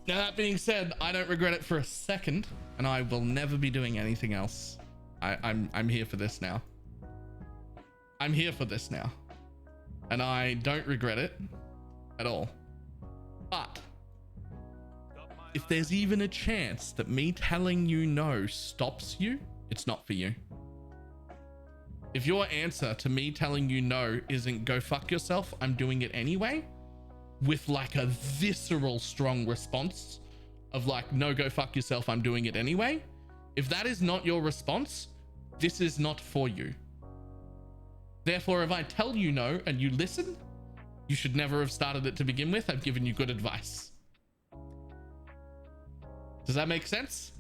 Now that being said, I don't regret it for a second, and I will never be doing anything else. I'm here for this now. I'm here for this now, and I don't regret it at all. But if there's even a chance that me telling you no stops you, it's not for you. If your answer to me telling you no isn't go fuck yourself, I'm doing it anyway, with like a visceral strong response of like, no, go fuck yourself, I'm doing it anyway. If that is not your response, this is not for you. Therefore, if I tell you no and you listen, you should never have started it to begin with. I've given you good advice. Does that make sense?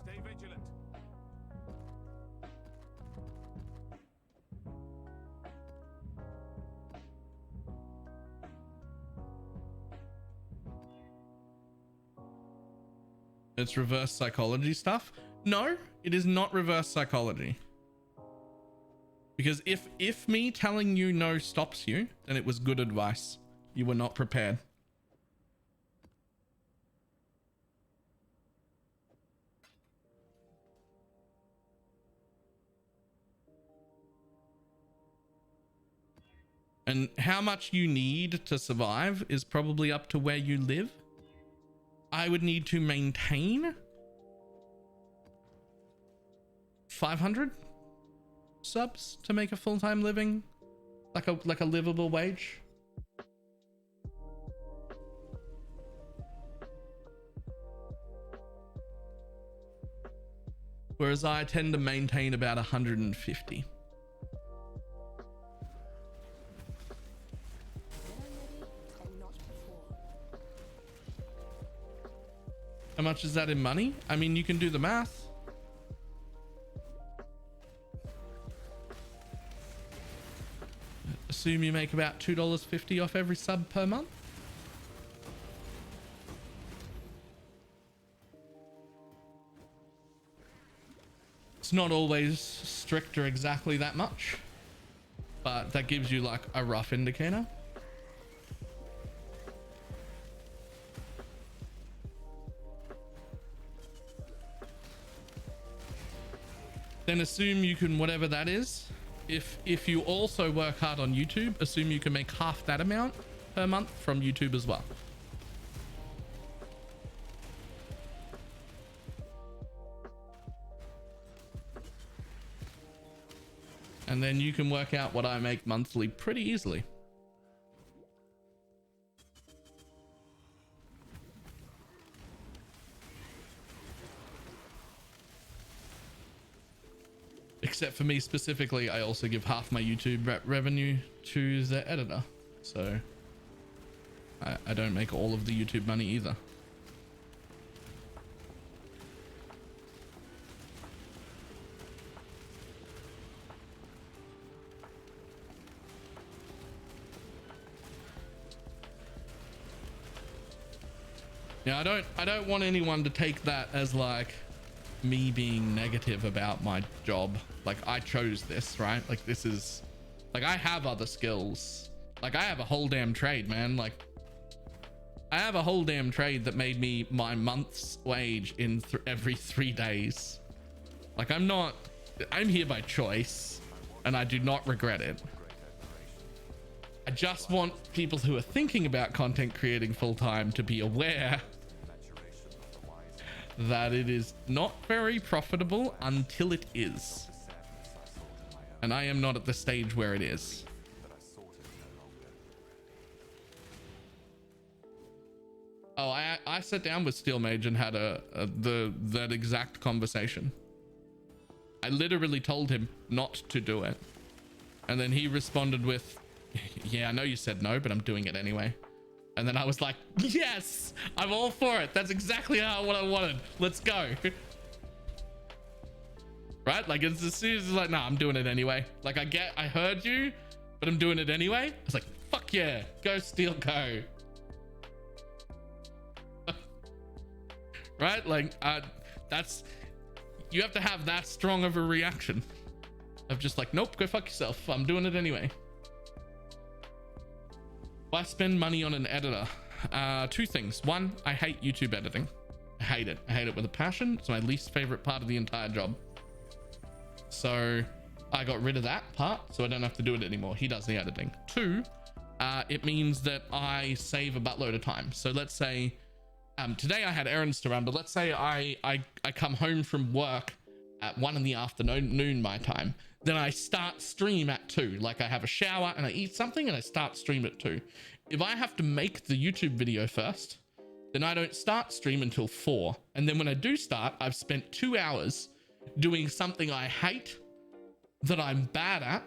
Stay vigilant. It's reverse psychology stuff. No, it is not reverse psychology. Because if me telling you no stops you, then it was good advice. You were not prepared. And how much you need to survive is probably up to where you live. I would need to maintain 500 subs to make a full-time living, like a livable wage. Whereas I tend to maintain about 150. much is that in money? I mean, you can do the math. Assume you make about $2.50 off every sub per month. It's not always strict or exactly that much, but that gives you like a rough indicator. Then assume you can, whatever that is, if you also work hard on YouTube, assume you can make half that amount per month from YouTube as well. And then you can work out what I make monthly pretty easily. Except for me specifically, I also give half my YouTube revenue to the editor. So I don't make all of the YouTube money either. Yeah, I don't want anyone to take that as like me being negative about my job. Like, I chose this, right? Like, this is like, I have other skills. Like, I have a whole damn trade, man. Like, I have a whole damn trade that made me my month's wage in every 3 days. Like, I'm here by choice and I do not regret it. I just want people who are thinking about content creating full time to be aware that it is not very profitable until it is. And I am not at the stage where it is. Oh, I sat down with SteelMage and had that exact conversation. I literally told him not to do it. And then he responded with, yeah, I know you said no, but I'm doing it anyway. And then I was like, yes, I'm all for it. That's exactly what I wanted. Let's go. Right? Like, it's as soon as it's like, nah, I'm doing it anyway. Like, I heard you, but I'm doing it anyway. I was like, fuck yeah, go Steel, go. Right? Like, you have to have that strong of a reaction of just like, nope, go fuck yourself. I'm doing it anyway. Why spend money on an editor? Two things. One, I hate YouTube editing. I hate it. I hate it with a passion. It's my least favorite part of the entire job. So I got rid of that part, so I don't have to do it anymore. He does the editing. Two, it means that I save a buttload of time. So let's say today I had errands to run, but let's say I come home from work at 1 in the afternoon my time. Then I start stream at 2. Like, I have a shower and I eat something and I start stream at 2. If I have to make the YouTube video first, then I don't start stream until 4. And then when I do start, I've spent 2 hours doing something I hate that I'm bad at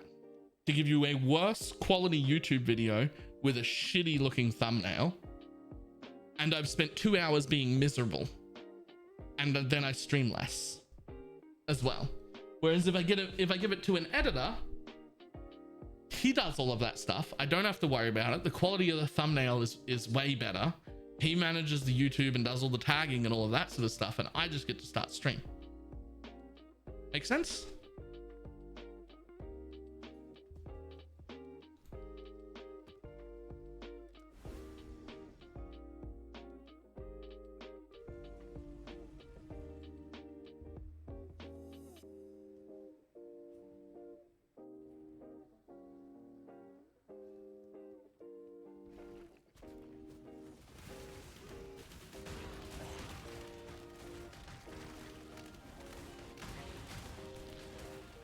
to give you a worse quality YouTube video with a shitty looking thumbnail. And I've spent 2 hours being miserable. And then I stream less as well. Whereas if I give it to an editor, he does all of that stuff. I don't have to worry about it. The quality of the thumbnail is way better. He manages the YouTube and does all the tagging and all of that sort of stuff. And I just get to start stream. Make sense?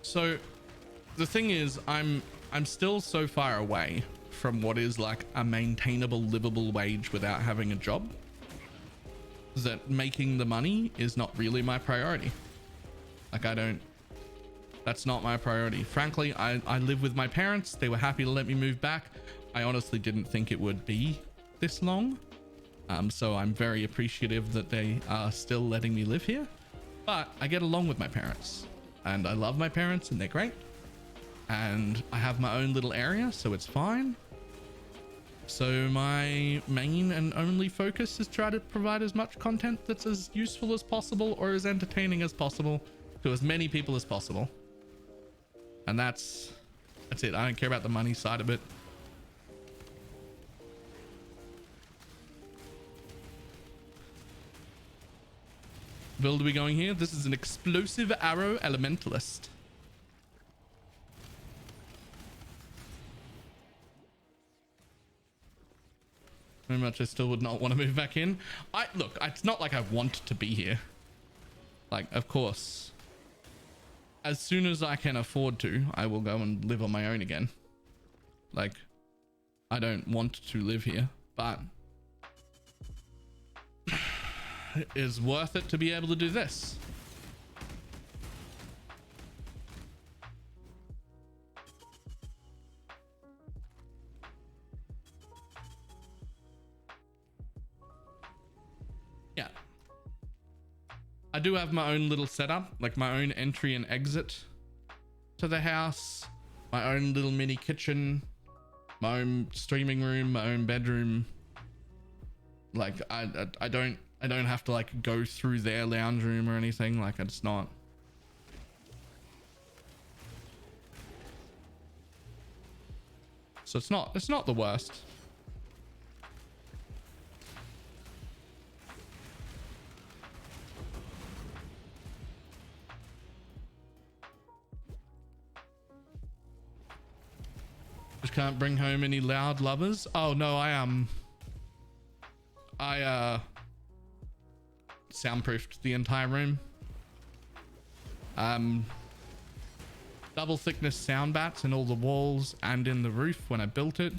So the thing is, I'm still so far away from what is like a maintainable, livable wage without having a job that making the money is not really my priority. Like, that's not my priority. Frankly, I live with my parents. They were happy to let me move back. I honestly didn't think it would be this long. So I'm very appreciative that they are still letting me live here. But I get along with my parents, and I love my parents, and they're great. And I have my own little area, so it's fine. So my main and only focus is try to provide as much content that's as useful as possible or as entertaining as possible to as many people as possible. And that's it. I don't care about the money side of it. Build are we going here? This is an explosive arrow elementalist. Very much I still would not want to move back in. Look, it's not like I want to be here. Like, of course, as soon as I can afford to, I will go and live on my own again. Like, I don't want to live here, but it is worth it to be able to do this. Yeah. I do have my own little setup, like my own entry and exit to the house, my own little mini kitchen, my own streaming room, my own bedroom. Like I don't have to like go through their lounge room or anything. Like, it's not. So it's not the worst. Just can't bring home any loud lovers. Oh no, I soundproofed the entire room. Double thickness sound bats in all the walls and in the roof when I built it,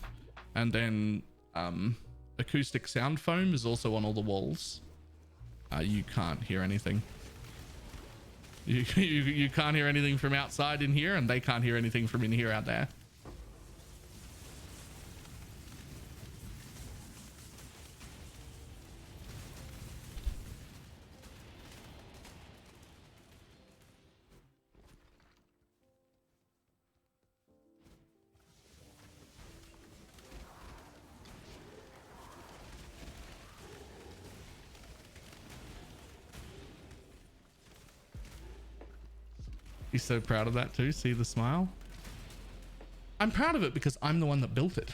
and then acoustic sound foam is also on all the walls. You can't hear anything. You can't hear anything from outside in here, and they can't hear anything from in here out there. He's so proud of that too. See the smile? I'm proud of it because I'm the one that built it.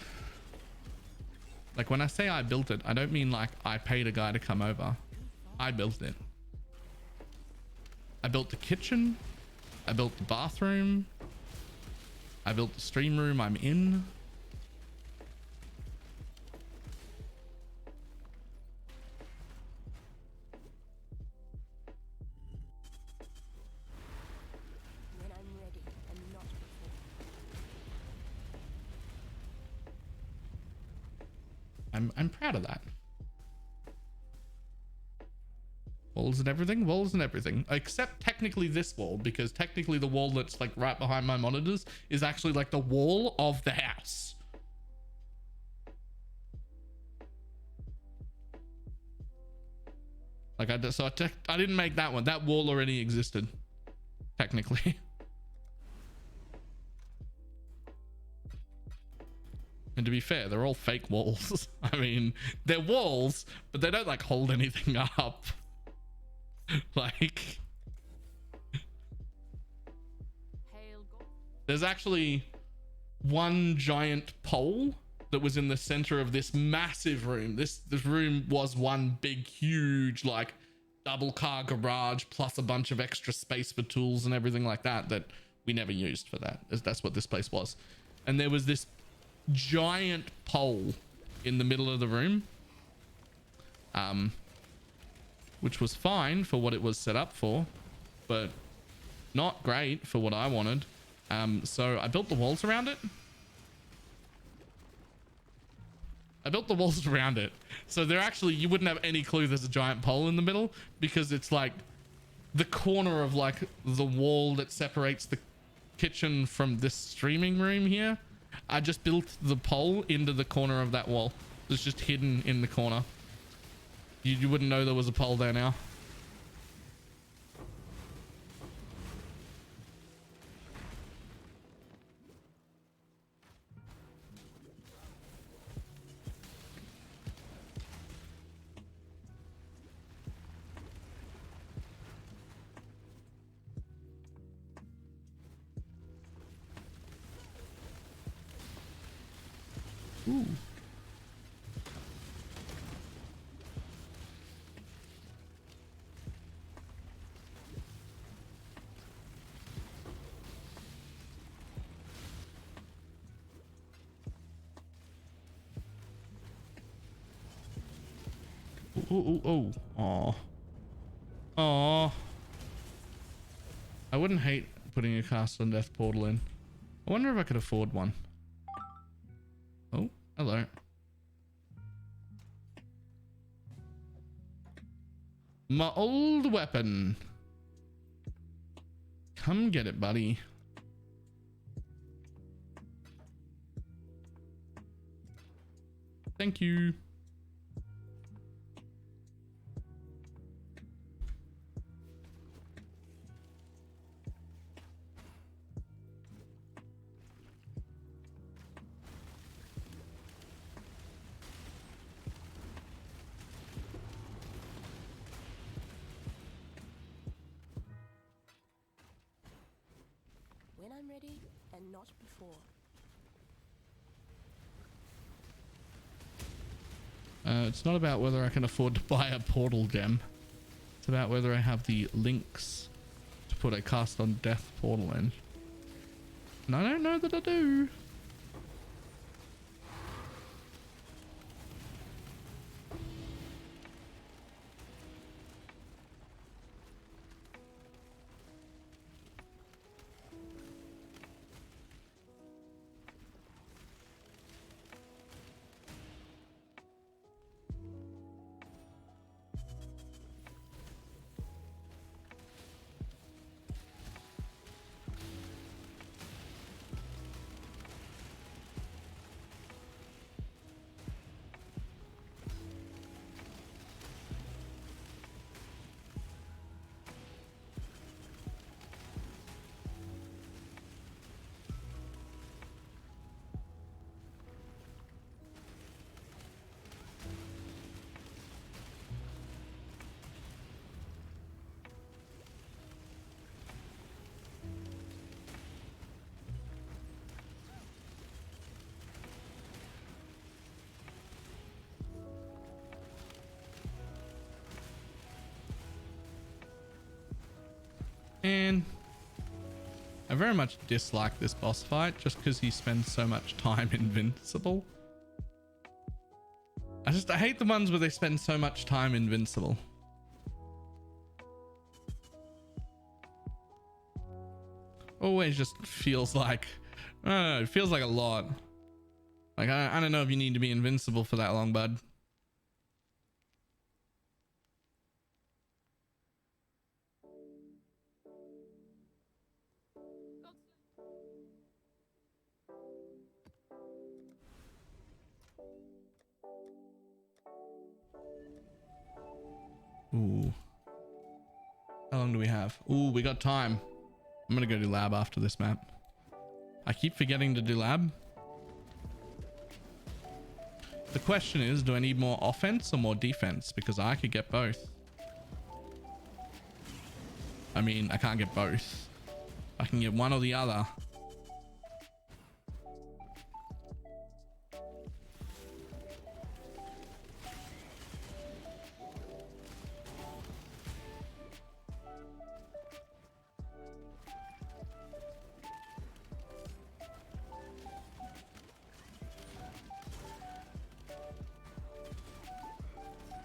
Like, when I say I built it, I don't mean like I paid a guy to come over. I built it. I built the kitchen. I built the bathroom. I built the stream room I'm in. When I'm ready and not before. I'm proud of that. Walls and everything, walls and everything, except technically this wall, because technically the wall that's like right behind my monitors is actually like the wall of the house. Like, I didn't make that one. That wall already existed, technically. And to be fair, they're all fake walls. I mean, they're walls, but they don't like hold anything up. Like, there's actually one giant pole that was in the center of this massive room. This room was one big, huge, like, double car garage plus a bunch of extra space for tools and everything like that we never used for that. That's what this place was. And there was this giant pole in the middle of the room, which was fine for what it was set up for, but not great for what I wanted. So I built the walls around it. So they're actually, you wouldn't have any clue there's a giant pole in the middle, because it's like the corner of like the wall that separates the kitchen from this streaming room here. I just built the pole into the corner of that wall. It's just hidden in the corner. You wouldn't know there was a pole there now. Ooh. Oh. Aw. Aw. I wouldn't hate putting a cast on death portal in. I wonder if I could afford one. Oh, hello. My old weapon. Come get it, buddy. Thank you. When I'm ready and not before. It's not about whether I can afford to buy a portal gem. It's about whether I have the links to put a cast on death portal in. And I don't know that I do. And I very much dislike this boss fight just because he spends so much time invincible. I hate the ones where they spend so much time invincible. Always just feels like, I don't know, it feels like a lot. Like, I don't know if you need to be invincible for that long, bud. Ooh. How long do we have? Ooh, we got time. I'm gonna go do lab after this map. I keep forgetting to do lab. The question is, do I need more offense or more defense? Because I could get both. I mean, I can't get both. I can get one or the other.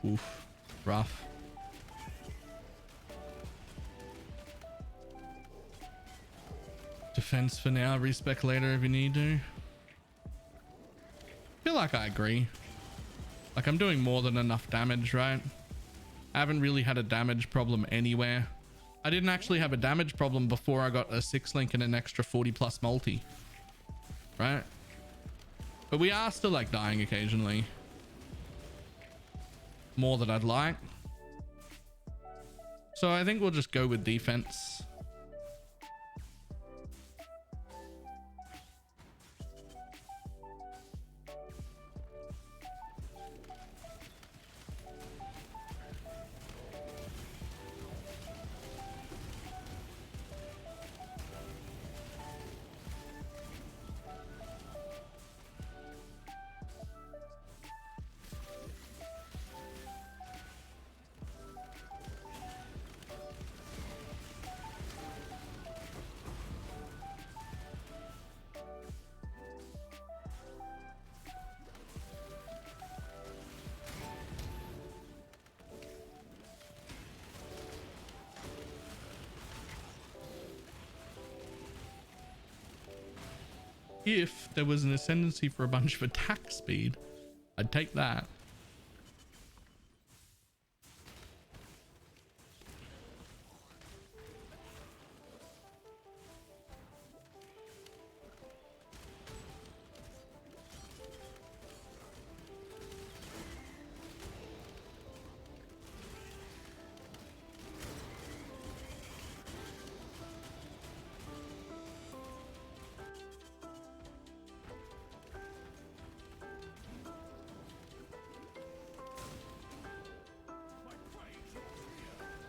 Oof, rough. Defense for now, respec later if you need to. I feel like I agree. Like, I'm doing more than enough damage, right? I haven't really had a damage problem anywhere. I didn't actually have a damage problem before I got a 6-link and an extra 40 plus multi, right? But we are still like dying occasionally. more than I'd like. So I think we'll just go with defense. If there was an ascendancy for a bunch of attack speed, I'd take that.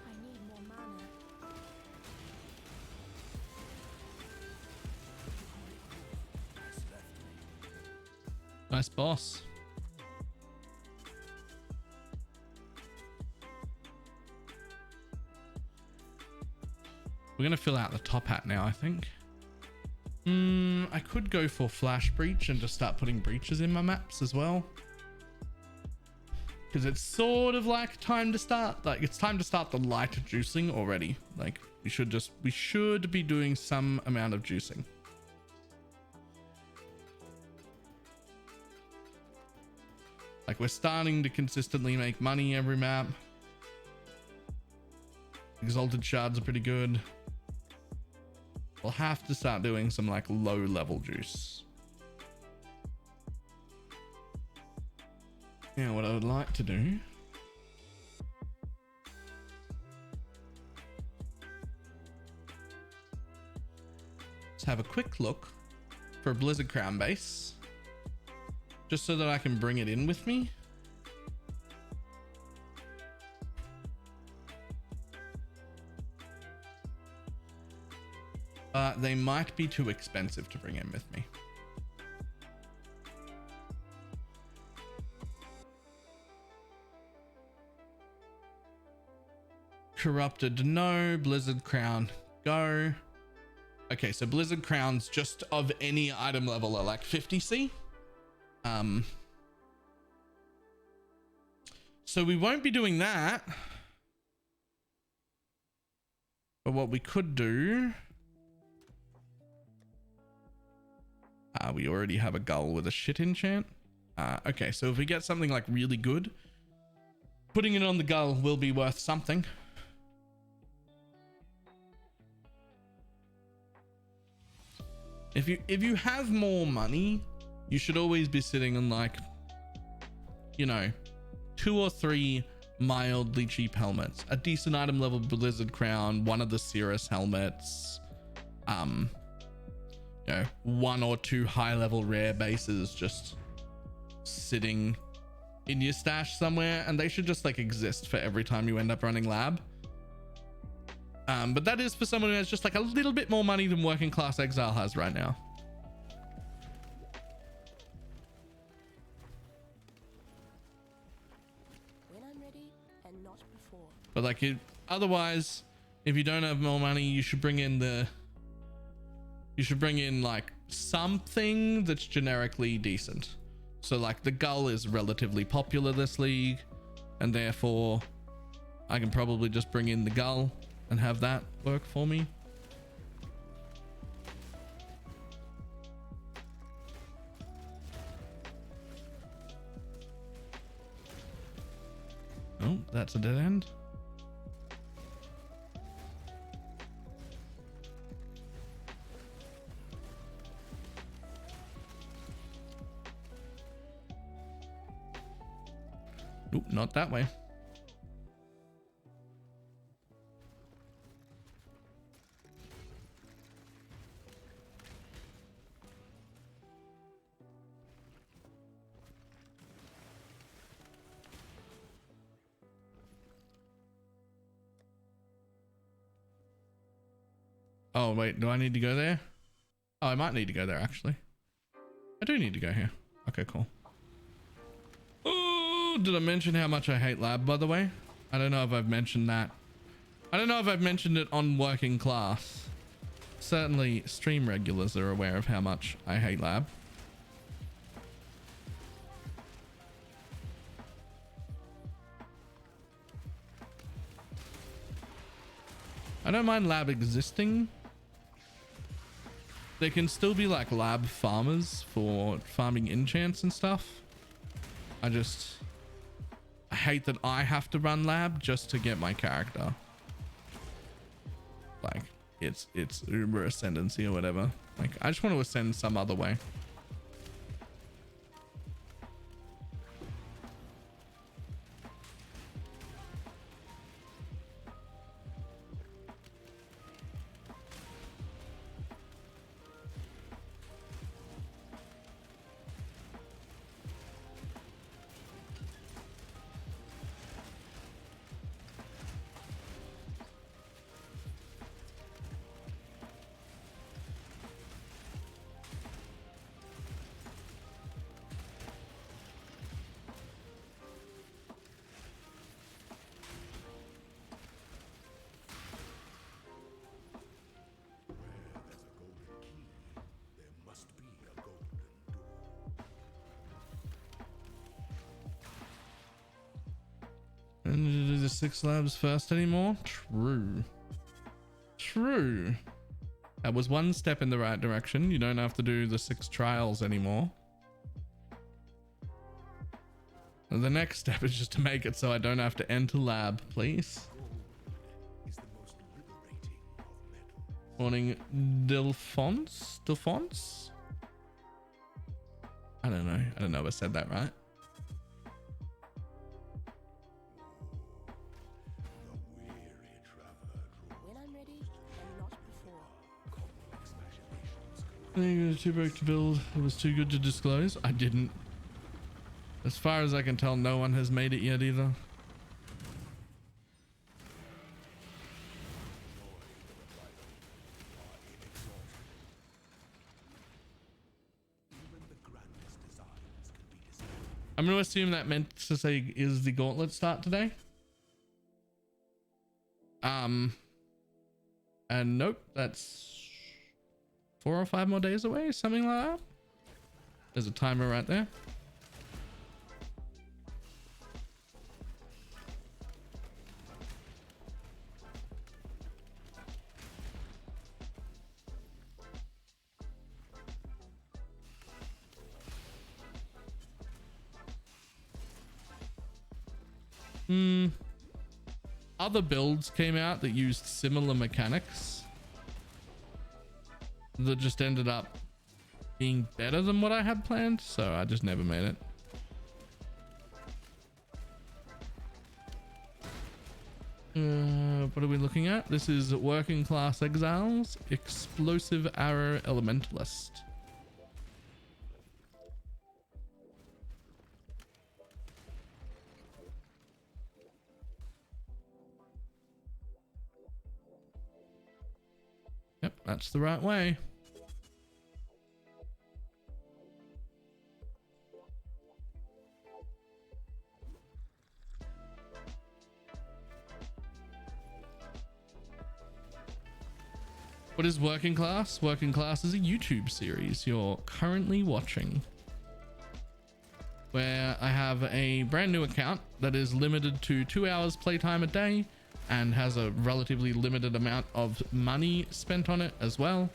I need more mana. Nice boss. We're going to fill out the top hat now, I think. I could go for Flash Breach and just start putting breaches in my maps as well. Because it's sort of like time to start. Like, it's time to start the light juicing already. Like, we should be doing some amount of juicing. Like, we're starting to consistently make money every map. Exalted shards are pretty good. We'll have to start doing some like low level juice. Now, what I would like to do is have a quick look for a Blizzard Crown base, just so that I can bring it in with me. They might be too expensive to bring in with me. Corrupted, no. Blizzard Crown, go. Okay, so Blizzard Crowns just of any item level are like 50C. So we won't be doing that. But what we could do... we already have a gull with a shit enchant. Okay, so if we get something like really good, putting it on the gull will be worth something. If you have more money, you should always be sitting on like, you know, 2 or 3 mildly cheap helmets, a decent item level Blizzard Crown, one of the Cirrus helmets, you know, 1 or 2 high level rare bases just sitting in your stash somewhere, and they should just like exist for every time you end up running lab. But that is for someone who has just like a little bit more money than working class Exile has right now. When I'm ready and not before. But like, otherwise, if you don't have more money, you should bring in like something that's generically decent. So like the gull is relatively popular this league, and therefore I can probably just bring in the gull and have that work for me. Oh, that's a dead end. Nope, not that way. Oh, wait, do I need to go there? Oh, I might need to go there, actually. I do need to go here. Okay, cool. Oh, did I mention how much I hate lab, by the way? I don't know if I've mentioned that. I don't know if I've mentioned it on working class. Certainly, stream regulars are aware of how much I hate lab. I don't mind lab existing. There can still be like lab farmers for farming enchants and stuff. I hate that I have to run lab just to get my character. Like it's Uber ascendancy or whatever. Like I just want to ascend some other way. And do the 6 labs first anymore? True. That was one step in the right direction. You don't have to do the 6 trials anymore. And the next step is just to make it so I don't have to enter lab, please. Morning, Delphonse? I don't know if I said that right. I think it was too broke to build. It was too good to disclose. I didn't. As far as I can tell, no one has made it yet either. I'm going to assume that meant to say, is the gauntlet start today? And nope, that's 4 or 5 more days away, something like that. There's a timer right there. Other builds came out that used similar mechanics that just ended up being better than what I had planned, so I just never made it. What are we looking at? This is Working Class Exiles, Explosive Arrow Elementalist. Yep, that's the right way. What is Working Class? Working Class is a YouTube series you're currently watching, where I have a brand new account that is limited to 2 hours playtime a day and has a relatively limited amount of money spent on it as well.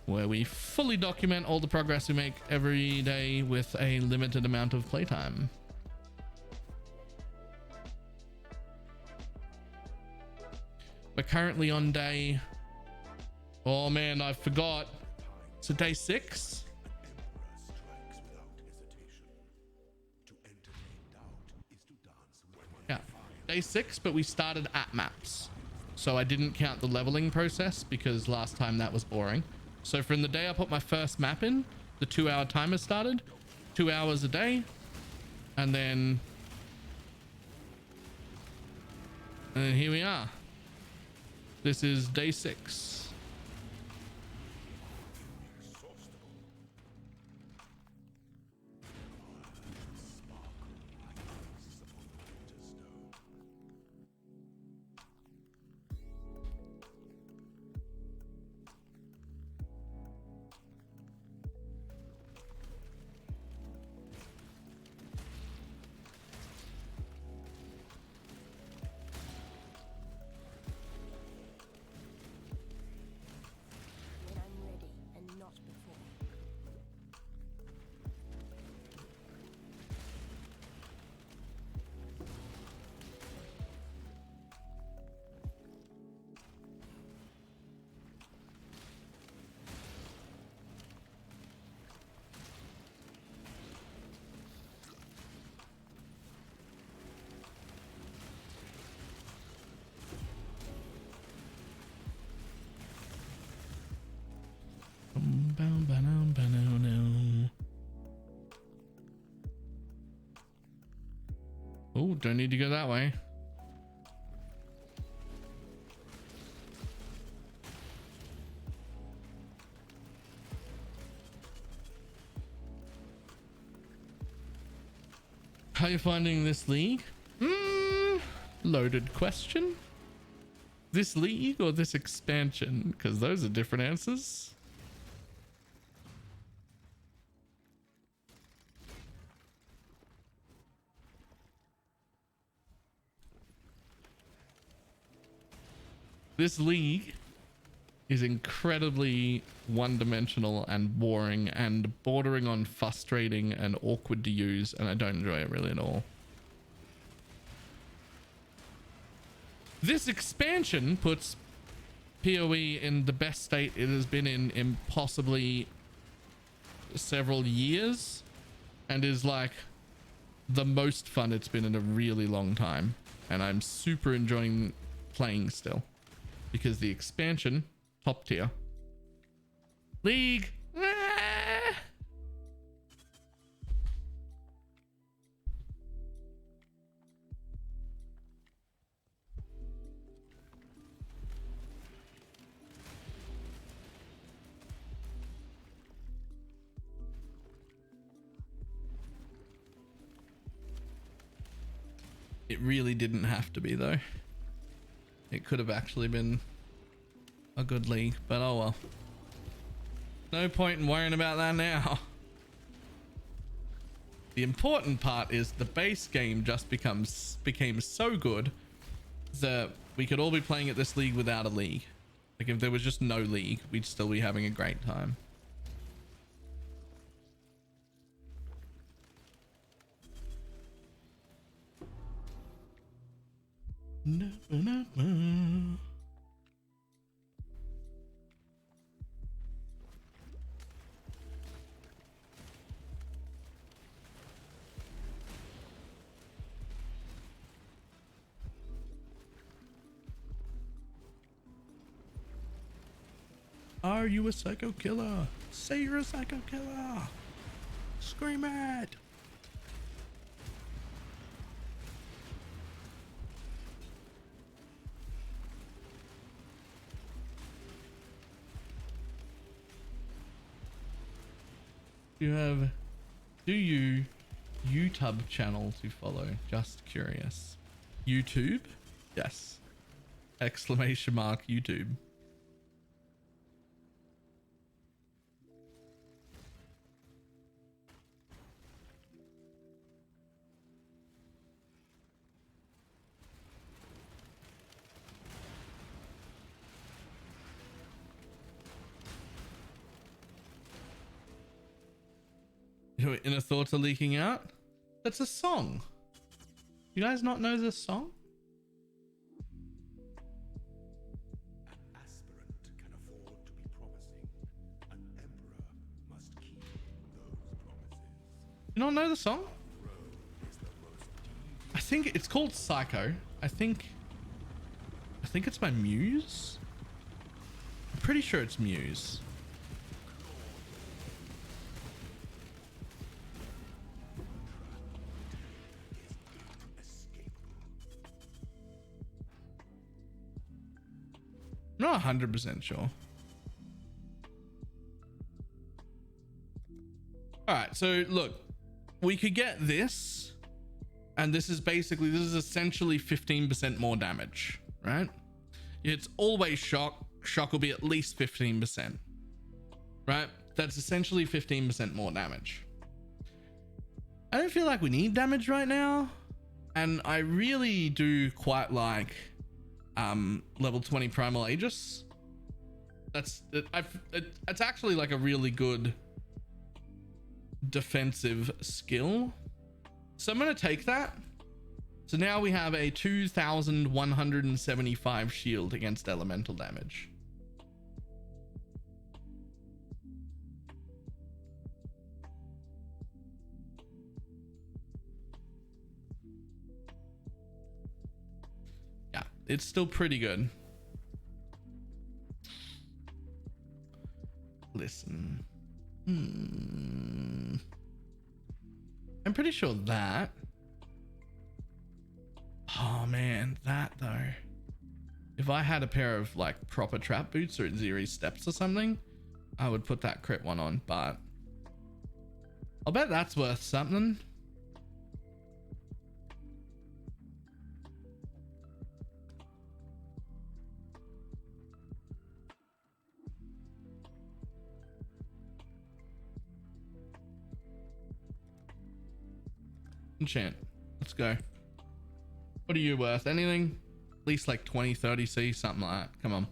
Where we fully document all the progress we make every day with a limited amount of playtime. We're currently on day... Oh man, I forgot. So day 6? day 6, but we started at maps. So I didn't count the leveling process because last time that was boring. So from the day I put my first map in, the 2-hour timer started, 2 hours a day. And then here we are. This is day 6. When I'm ready and not before. Oh, don't need to go that way. How are you finding this league? Loaded question. This league or this expansion? Because those are different answers. This league is incredibly one-dimensional and boring and bordering on frustrating and awkward to use, and I don't enjoy it really at all. This expansion puts PoE in the best state it has been in possibly several years, and is like the most fun it's been in a really long time, and I'm super enjoying playing still. Because the expansion, top tier. League. It really didn't have to be though. It could have actually been a good league, but oh well. No point in worrying about that now. The important part is the base game just became so good that we could all be playing at this league without a league. Like if there was just no league, we'd still be having a great time. No, no, no. Are you a psycho killer? Say you're a psycho killer. Scream it. Do you YouTube channel to follow? Just curious. YouTube? Yes. Exclamation mark YouTube. Your inner thoughts are leaking out? That's a song. You guys not know this song? An aspirant can afford to be promising. An emperor must keep those promises. You don't know the song? I think it's called Psycho. I think it's my Muse. I'm pretty sure it's Muse. I'm not 100% sure. All right, so look, we could get this, and this is essentially 15% more damage, right? It's always shock. Shock will be at least 15%, right? That's essentially 15% more damage. I don't feel like we need damage right now, and I really do quite like level 20 Primal Aegis. It's actually like a really good defensive skill, so I'm gonna take that. So now we have a 2175 shield against elemental damage. Yeah, it's still pretty good. Listen. I'm pretty sure that. Oh man, that though. If I had a pair of like proper trap boots or Ziri steps or something, I would put that crit one on, but I'll bet that's worth something. Enchant. Let's go. What are you worth? Anything? At least like 20, 30 C, something like that. Come on.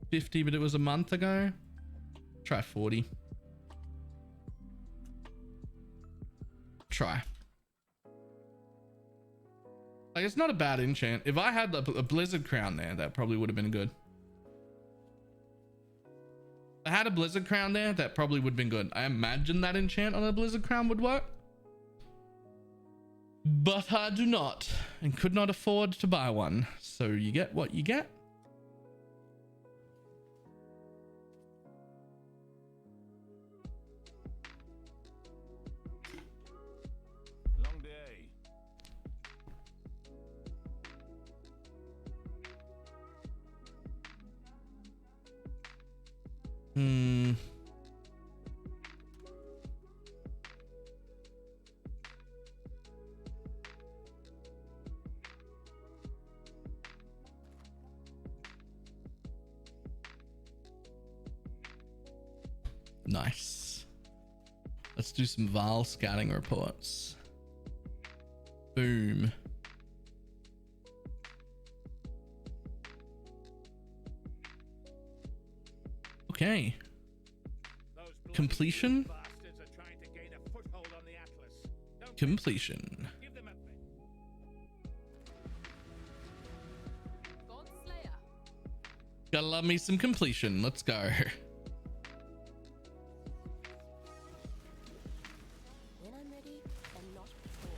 50, but it was a month ago. Try 40. Try. Like, it's not a bad enchant. If I had a Blizzard Crown there, that probably would have been good. I had a Blizzard Crown there, that probably would have been good. I imagine that enchant on a Blizzard Crown would work. But I do not, and could not afford to buy one. So you get what you get. Long day. Nice. Let's do some Val scouting reports. Boom. Okay. Completion. Completion. Godslayer. Gotta love me some completion. Let's go. When I'm ready and not before.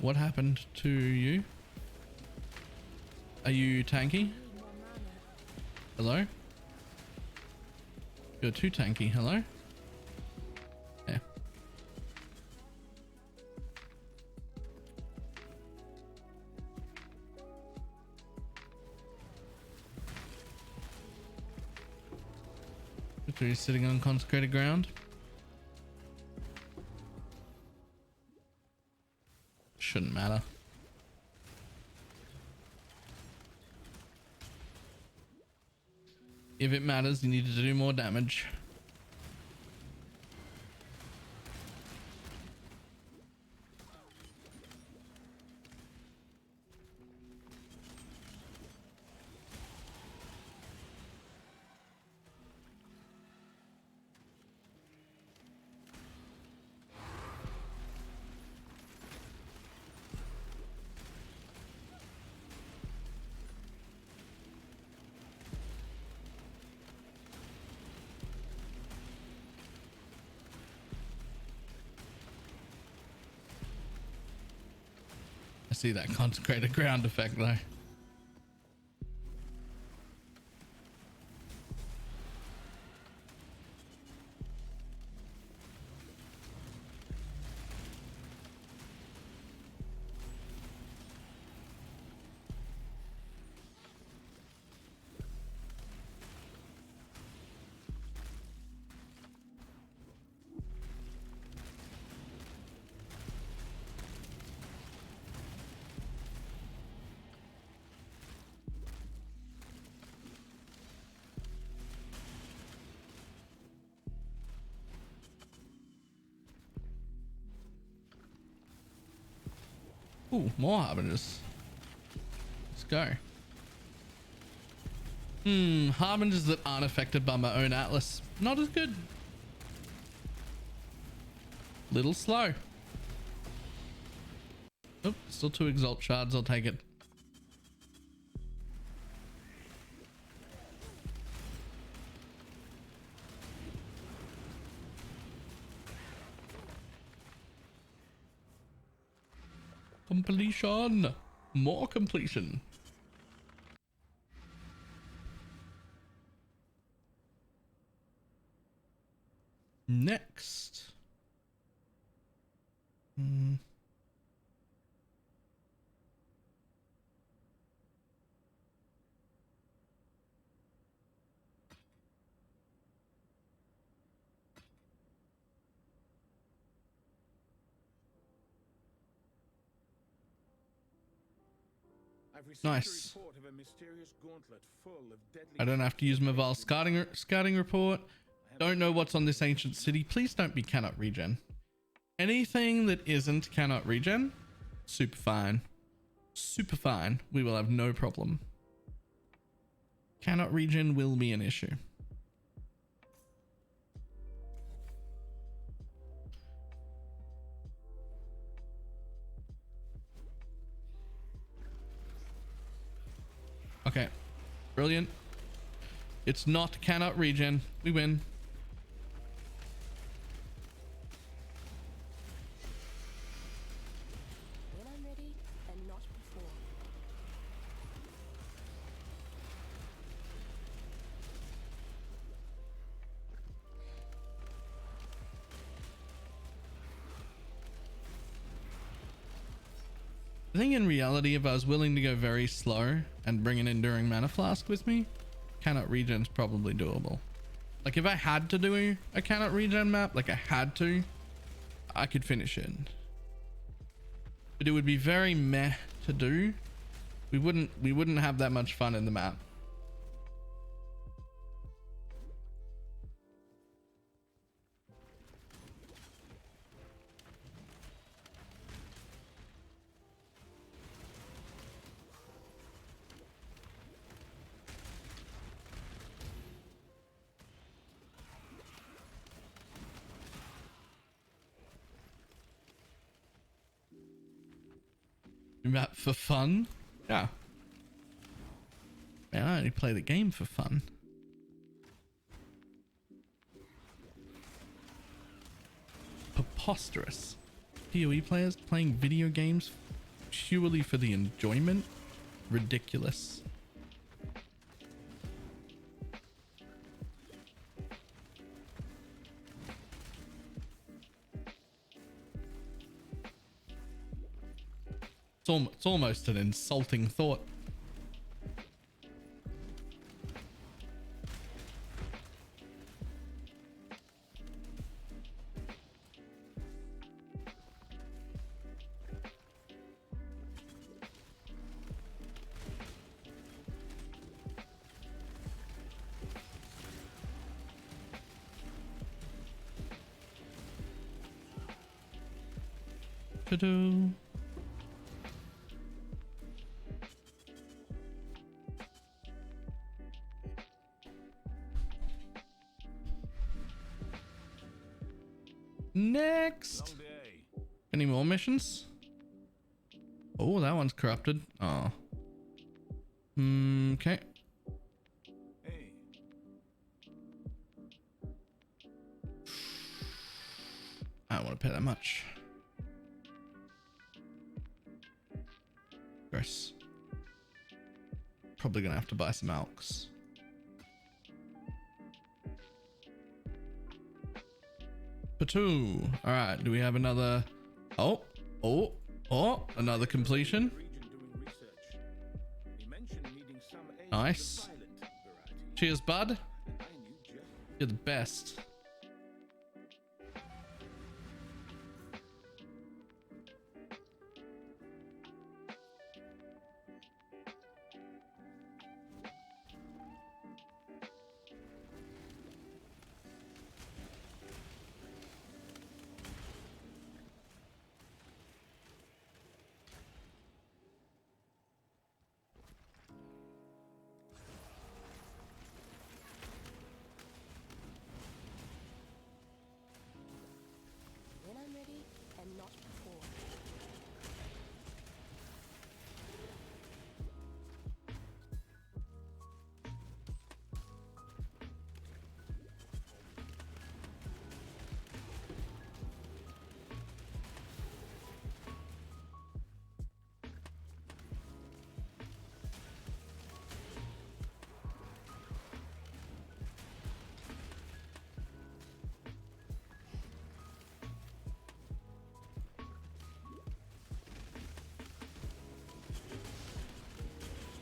What happened to you? Are you tanky? Need more mana. Hello? You're too tanky. Hello? Yeah. Victory is sitting on consecrated ground. Shouldn't matter. If it matters, you need to do more damage. I see that consecrated ground effect though. Ooh, more harbingers. Let's go. Harbingers that aren't affected by my own atlas. Not as good. Little slow. Oh, still 2 exalt shards. I'll take it. Completion. More completion. Next. I've received Nice. a report of a mysterious gauntlet full of deadly I don't have to use my Val scouting report. Don't know what's on this ancient city. Please don't be cannot regen. Anything that isn't cannot regen, super fine. Super fine. We will have no problem. Cannot regen will be an issue. Okay. Brilliant. It's not cannot regen. We win. When I'm ready and not before. I think in reality, if I was willing to go very slow and bring an enduring mana flask with me, cannot regen's probably doable. Like if I had to do a cannot regen map, like I had to, I could finish it. But it would be very meh to do. We wouldn't have that much fun in the map. Map for fun? Yeah. Man, I only play the game for fun. Preposterous. PoE players playing video games purely for the enjoyment? Ridiculous. It's almost an insulting thought. Ta-da. Next. Any more missions? Oh, that one's corrupted. Oh. Okay. Hey, I don't want to pay that much. gross. Probably gonna have to buy some alks. Patoo. All right, do we have another? Oh, another completion. Nice. Cheers, bud. You're the best. When I'm ready and not before.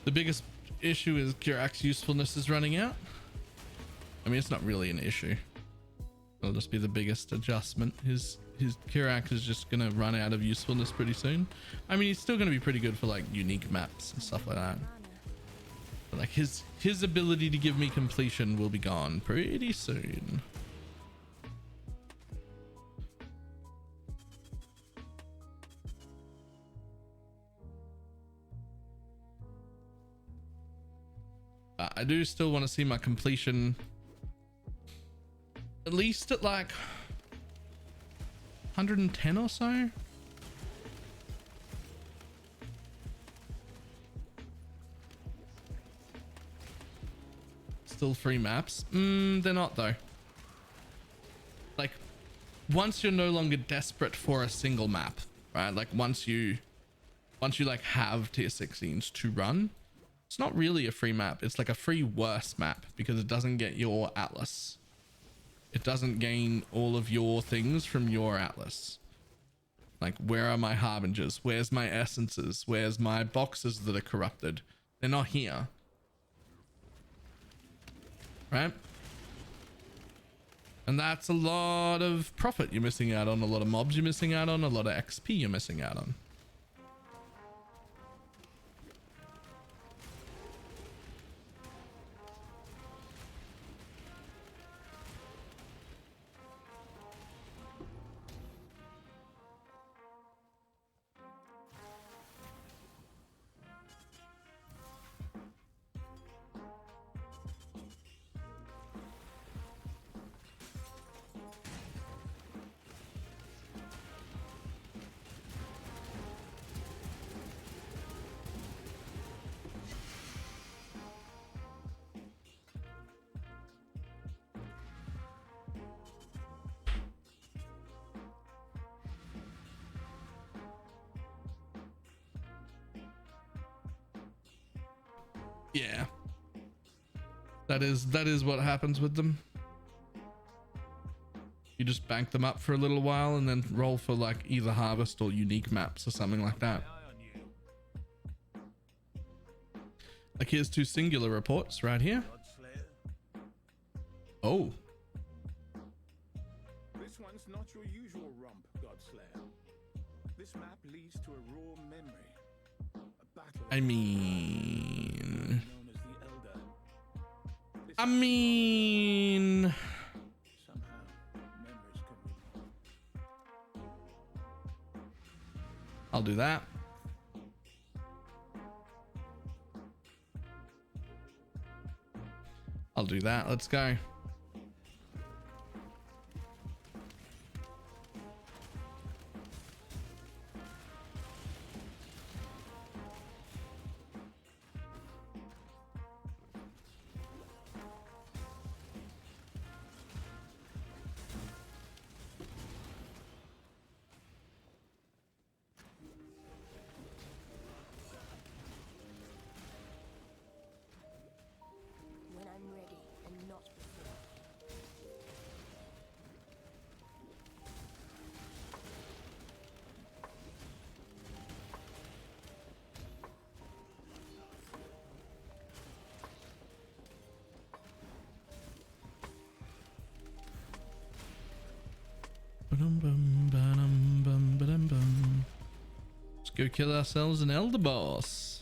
The biggest issue is Kirak's usefulness is running out. I mean, it's not really an issue. It'll just be the biggest adjustment. His Kirak is just gonna run out of usefulness pretty soon. I mean, he's still gonna be pretty good for like unique maps and stuff like that. But like his ability to give me completion will be gone pretty soon. I do still want to see my completion at least at like 110 or so. Still free maps. They're not though. Like once you're no longer desperate for a single map, right? Like once you like have tier 16s to run, it's not really a free map. It's like a free worse map because it doesn't get your atlas. It doesn't gain all of your things from your atlas. Like, where are my harbingers? Where's my essences? Where's my boxes that are corrupted? They're not here. Right? And that's a lot of profit you're missing out on, a lot of mobs you're missing out on, a lot of XP you're missing out on. Yeah, that is what happens with them. You just bank them up for a little while and then roll for like either harvest or unique maps or something like that. Like here's 2 singular reports right here. Oh, This one's not your usual romp, Godslayer. This map leads to a raw memory. A battle I mean, known as the Elder. This I mean, somehow memories can be I'll do that. I'll do that. Let's go. Let's go kill ourselves an elder boss.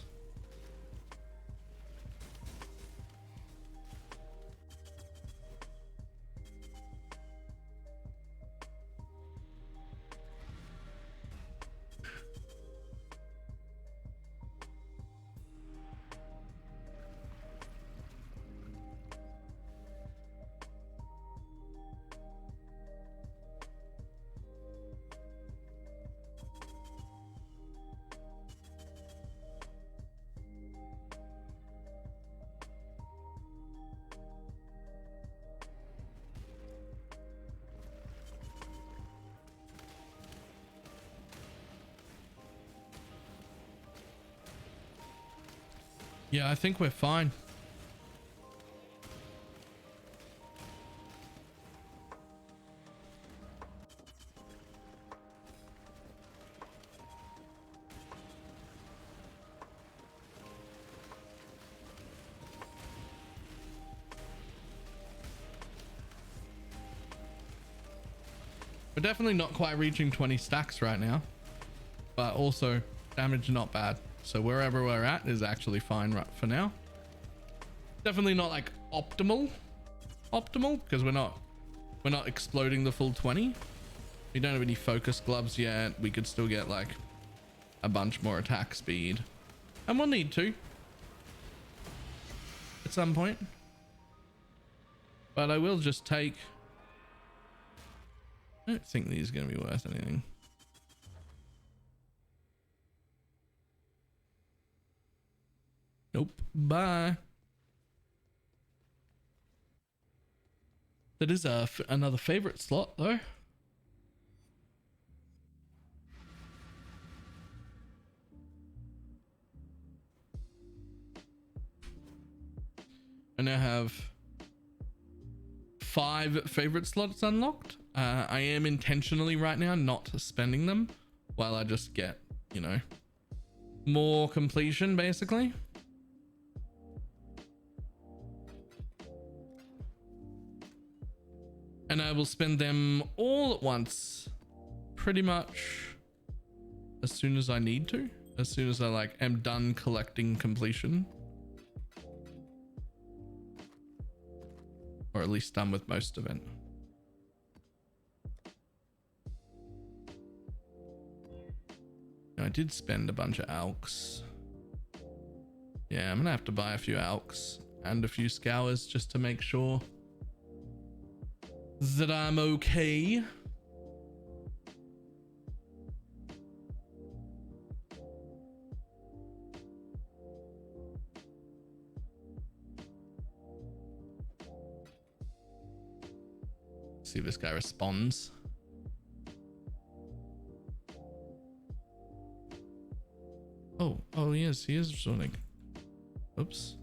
Yeah, I think we're fine. We're definitely not quite reaching 20 stacks right now, but also damage not bad. So wherever we're at is actually fine right for now. Definitely not like optimal because we're not exploding the full 20. We don't have any focus gloves yet. We could still get like a bunch more attack speed, and we'll need to at some point. But I will just take, I don't think these are going to be worth anything. Nope. Bye. That is another favorite slot though. I now have 5 favorite slots unlocked. I am intentionally right now not spending them while I just get, you know, more completion basically. And I will spend them all at once pretty much as soon as I need to, as soon as I like am done collecting completion, or at least done with most of it. I did spend a bunch of alks. Yeah, I'm gonna have to buy a few alks and a few scours just to make sure that I'm okay. See if this guy responds. Oh yes, he is responding. Oops.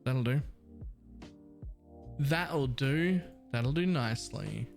That'll do. That'll do. That'll do nicely.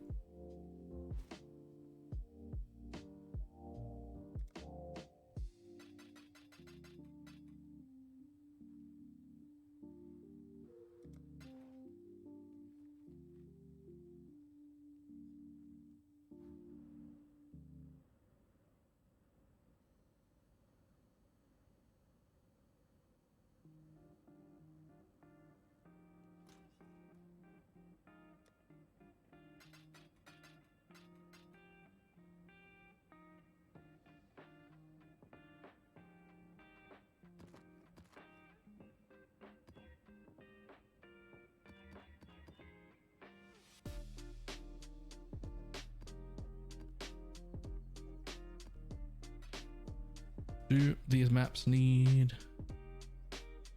Do these maps need...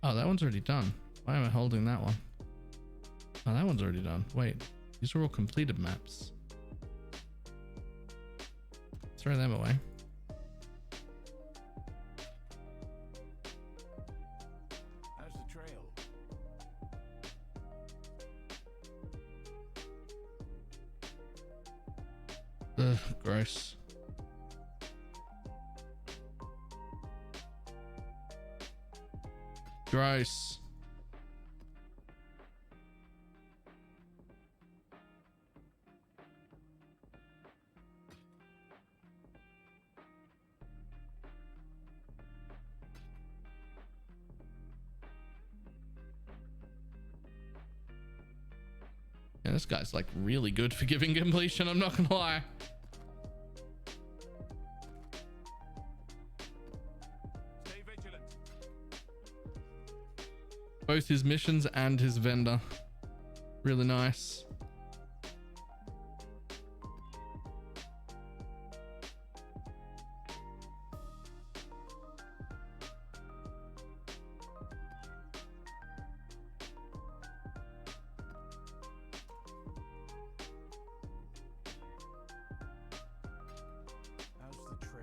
Oh, that one's already done. Why am I holding that one? Oh, that one's already done. Wait, these are all completed maps. Throw them away. How's the trail? Ugh, gross. Gross. Yeah, this guy's like really good for giving completion, I'm not gonna lie. Stay vigilant. Both his missions and his vendor. Really nice. How's the trail?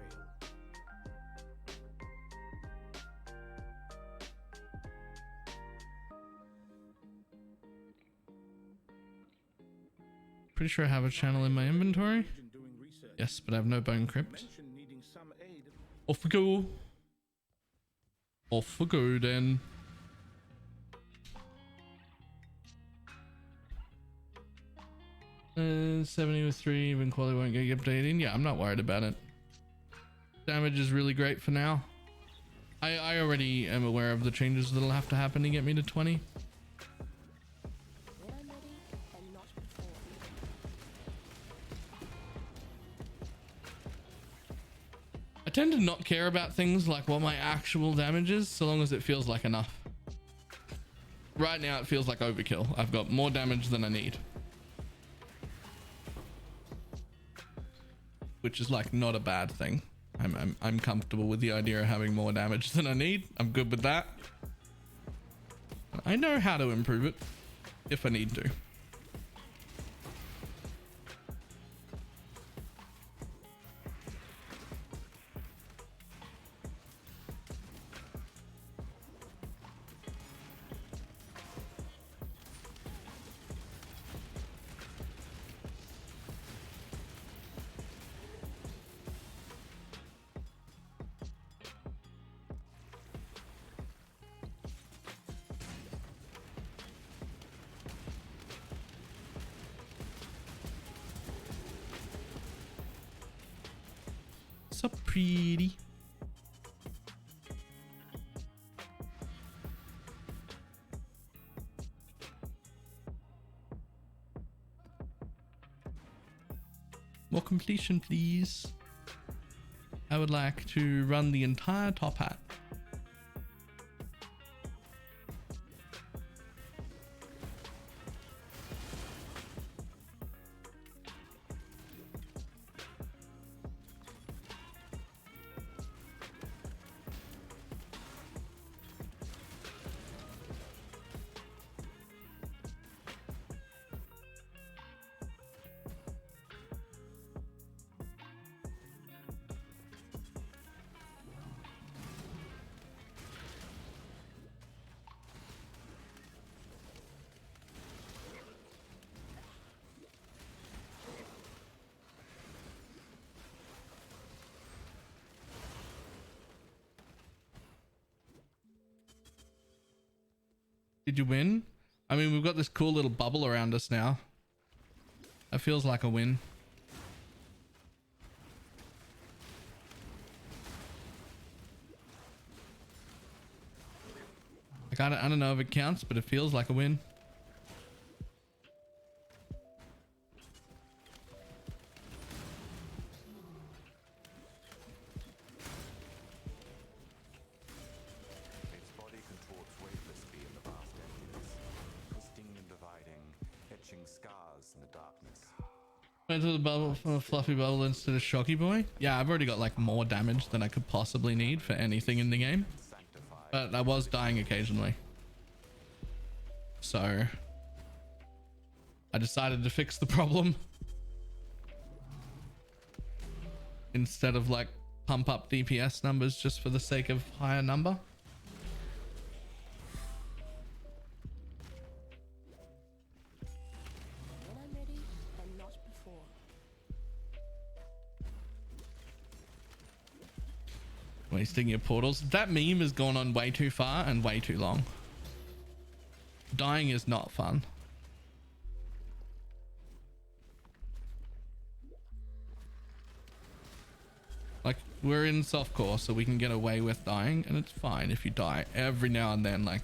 Pretty sure I have a channel in my inventory. Agent doing research. Yes, but I have no bone crypt. Mentioned needing some aid. Off we go. Off we go then. Uh, 70 with 3, even quality won't get updated. Yeah, I'm not worried about it. Damage is really great for now. I already am aware of the changes that'll have to happen to get me to 20. When I'm ready and not before. I tend to not care about things like what my actual damage is, so long as it feels like enough. Right now it feels like overkill. I've got more damage than I need. Which is like not a bad thing. I'm comfortable with the idea of having more damage than I need. I'm good with that. I know how to improve it if I need to. So pretty. More completion, please. I would like to run the entire top hat. Did you win? I mean, we've got this cool little bubble around us now. That feels like a win. Like, I don't know if it counts, but it feels like a win. Its body contorts weightlessly in the vast emptiness, twisting and dividing, etching scars in the darkness. Went to the bubble from a fluffy bubble instead of Shocky Boy. Yeah, I've already got like more damage than I could possibly need for anything in the game. Sanctified. But I was dying occasionally. So I decided to fix the problem. Instead of like pump up DPS numbers just for the sake of higher number. When I'm ready and not before. Wasting your portals. That meme has gone on way too far and way too long. Dying is not fun. Like, we're in softcore, so we can get away with dying, and it's fine if you die. Every now and then, like,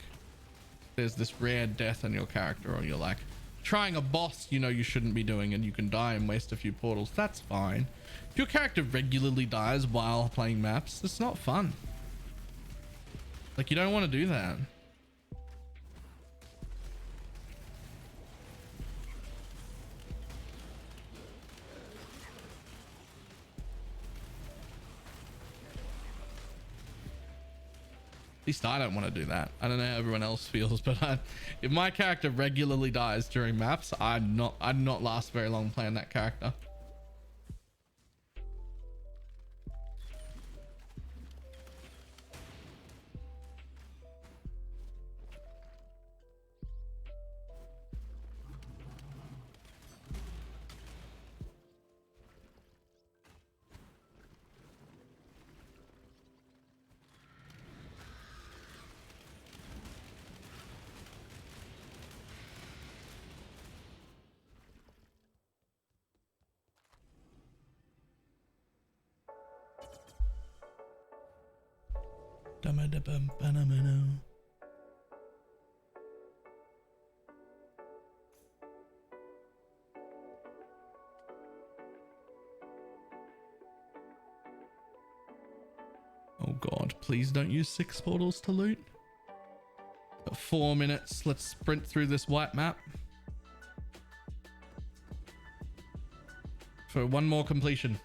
there's this rare death in your character, or you're like, trying a boss you know you shouldn't be doing and you can die and waste a few portals, that's fine. If your character regularly dies while playing maps, it's not fun. Like, you don't want to do that. At least I don't want to do that. I don't know how everyone else feels, but if my character regularly dies during maps, I'd not last very long playing that character. Oh god, please don't use 6 portals to loot. Got 4 minutes. Let's sprint through this white map for one more completion.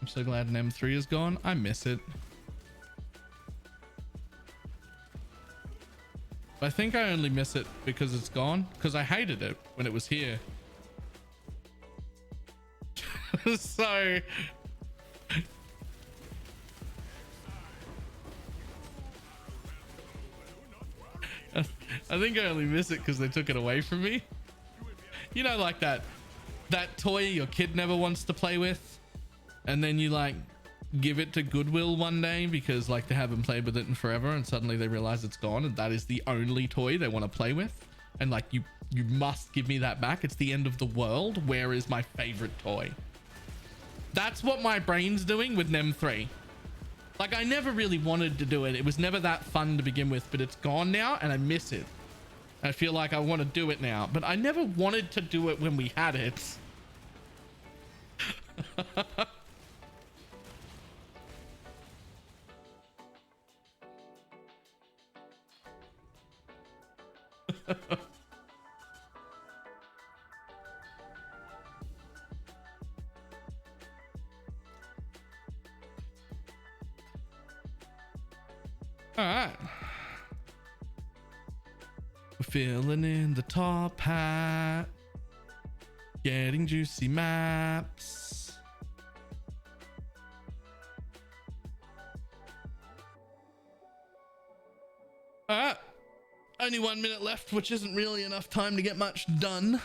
I'm so glad an M3 is gone. I miss it. I think I only miss it because it's gone, because I hated it when it was here. So I think I only miss it because they took it away from me. You know, like that toy your kid never wants to play with, and then you like give it to Goodwill one day because like they haven't played with it in forever, and suddenly they realize it's gone and that is the only toy they want to play with, and like you must give me that back. It's the end of the world. Where is my favorite toy? That's what my brain's doing with NEM 3. Like, I never really wanted to do it. It was never that fun to begin with, but it's gone now and I miss it. I feel like I want to do it now, but I never wanted to do it when we had it. All right. We're filling in the top hat. Getting juicy maps. All right. Only 1 minute left, which isn't really enough time to get much done.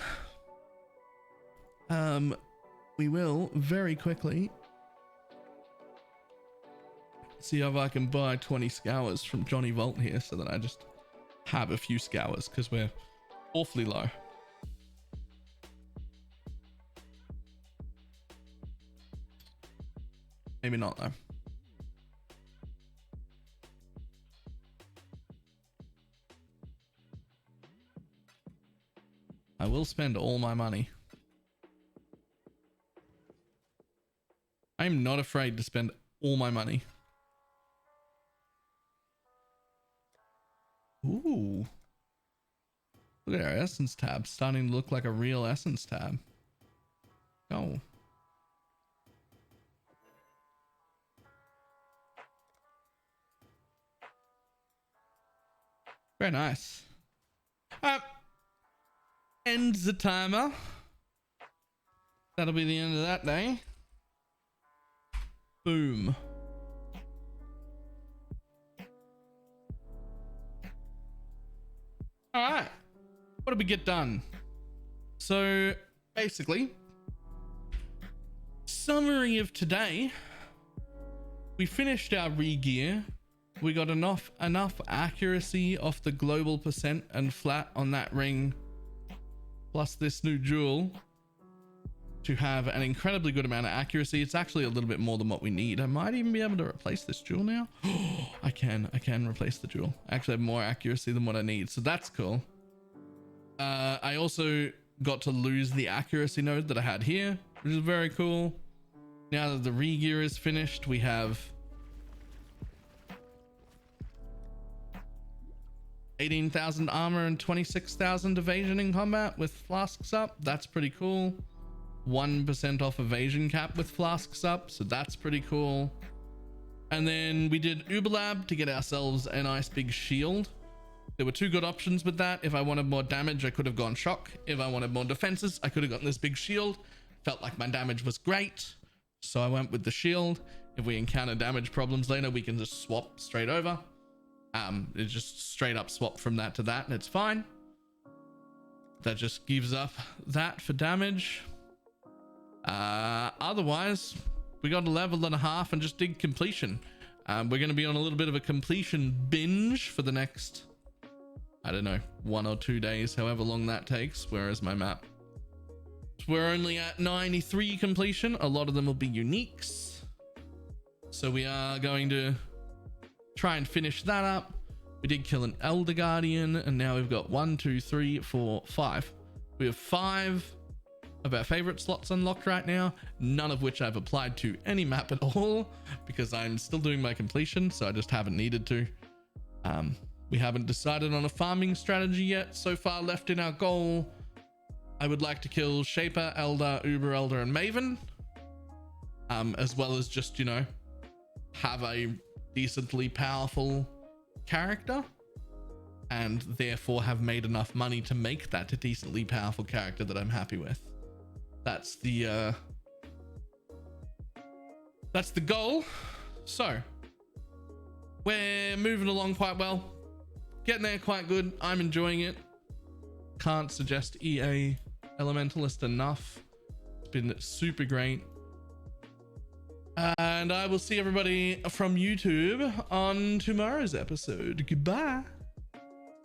We will very quickly see if I can buy 20 scours from Johnny Vault here so that I just have a few scours because we're awfully low. Maybe not though. I will spend all my money. I'm not afraid to spend all my money. Ooh. Look at our essence tab starting to look like a real essence tab. Oh. Very nice. Ends the timer. That'll be the end of that day. Boom. All right. What did we get done? So basically, summary of today. We finished our re-gear. We got enough accuracy off the global percent and flat on that ring, plus this new jewel, to have an incredibly good amount of accuracy. It's actually a little bit more than what we need. I might even be able to replace this jewel now. I can replace the jewel. I actually have more accuracy than what I need, so that's cool. I also got to lose the accuracy node that I had here, which is very cool. Now that the re-gear is finished, we have 18,000 armor and 26,000 evasion in combat with flasks up. That's pretty cool. 1% off evasion cap with flasks up, so that's pretty cool. And then we did Uberlab to get ourselves a nice big shield. There were two good options with that. If I wanted more damage, I could have gone shock. If I wanted more defenses, I could have gotten this big shield. Felt like my damage was great, so I went with the shield. If we encounter damage problems later, we can just swap straight over. It just straight up swap from that to that, and it's fine. That just gives up that for damage. Otherwise, we got a level and a half and just did completion. We're going to be on a little bit of a completion binge for the next, I don't know, 1 or 2 days, however long that takes. Where is my map? We're only at 93 completion. A lot of them will be uniques, so we are going to try and finish that up. We did kill an Elder Guardian, and now we've got 1, 2, 3, 4, 5. We have 5 of our favorite slots unlocked right now, none of which I've applied to any map at all because I'm still doing my completion, so I just haven't needed to. We haven't decided on a farming strategy yet. So far left in our goal, I would like to kill Shaper, Elder, Uber Elder, and Maven, as well as just, you know, have a decently powerful character, and therefore have made enough money to make that a decently powerful character that I'm happy with. That's the goal. So we're moving along quite well, getting there quite good. I'm enjoying it. Can't suggest EA Elementalist enough. It's been super great. And I will see everybody from YouTube on tomorrow's episode. Goodbye.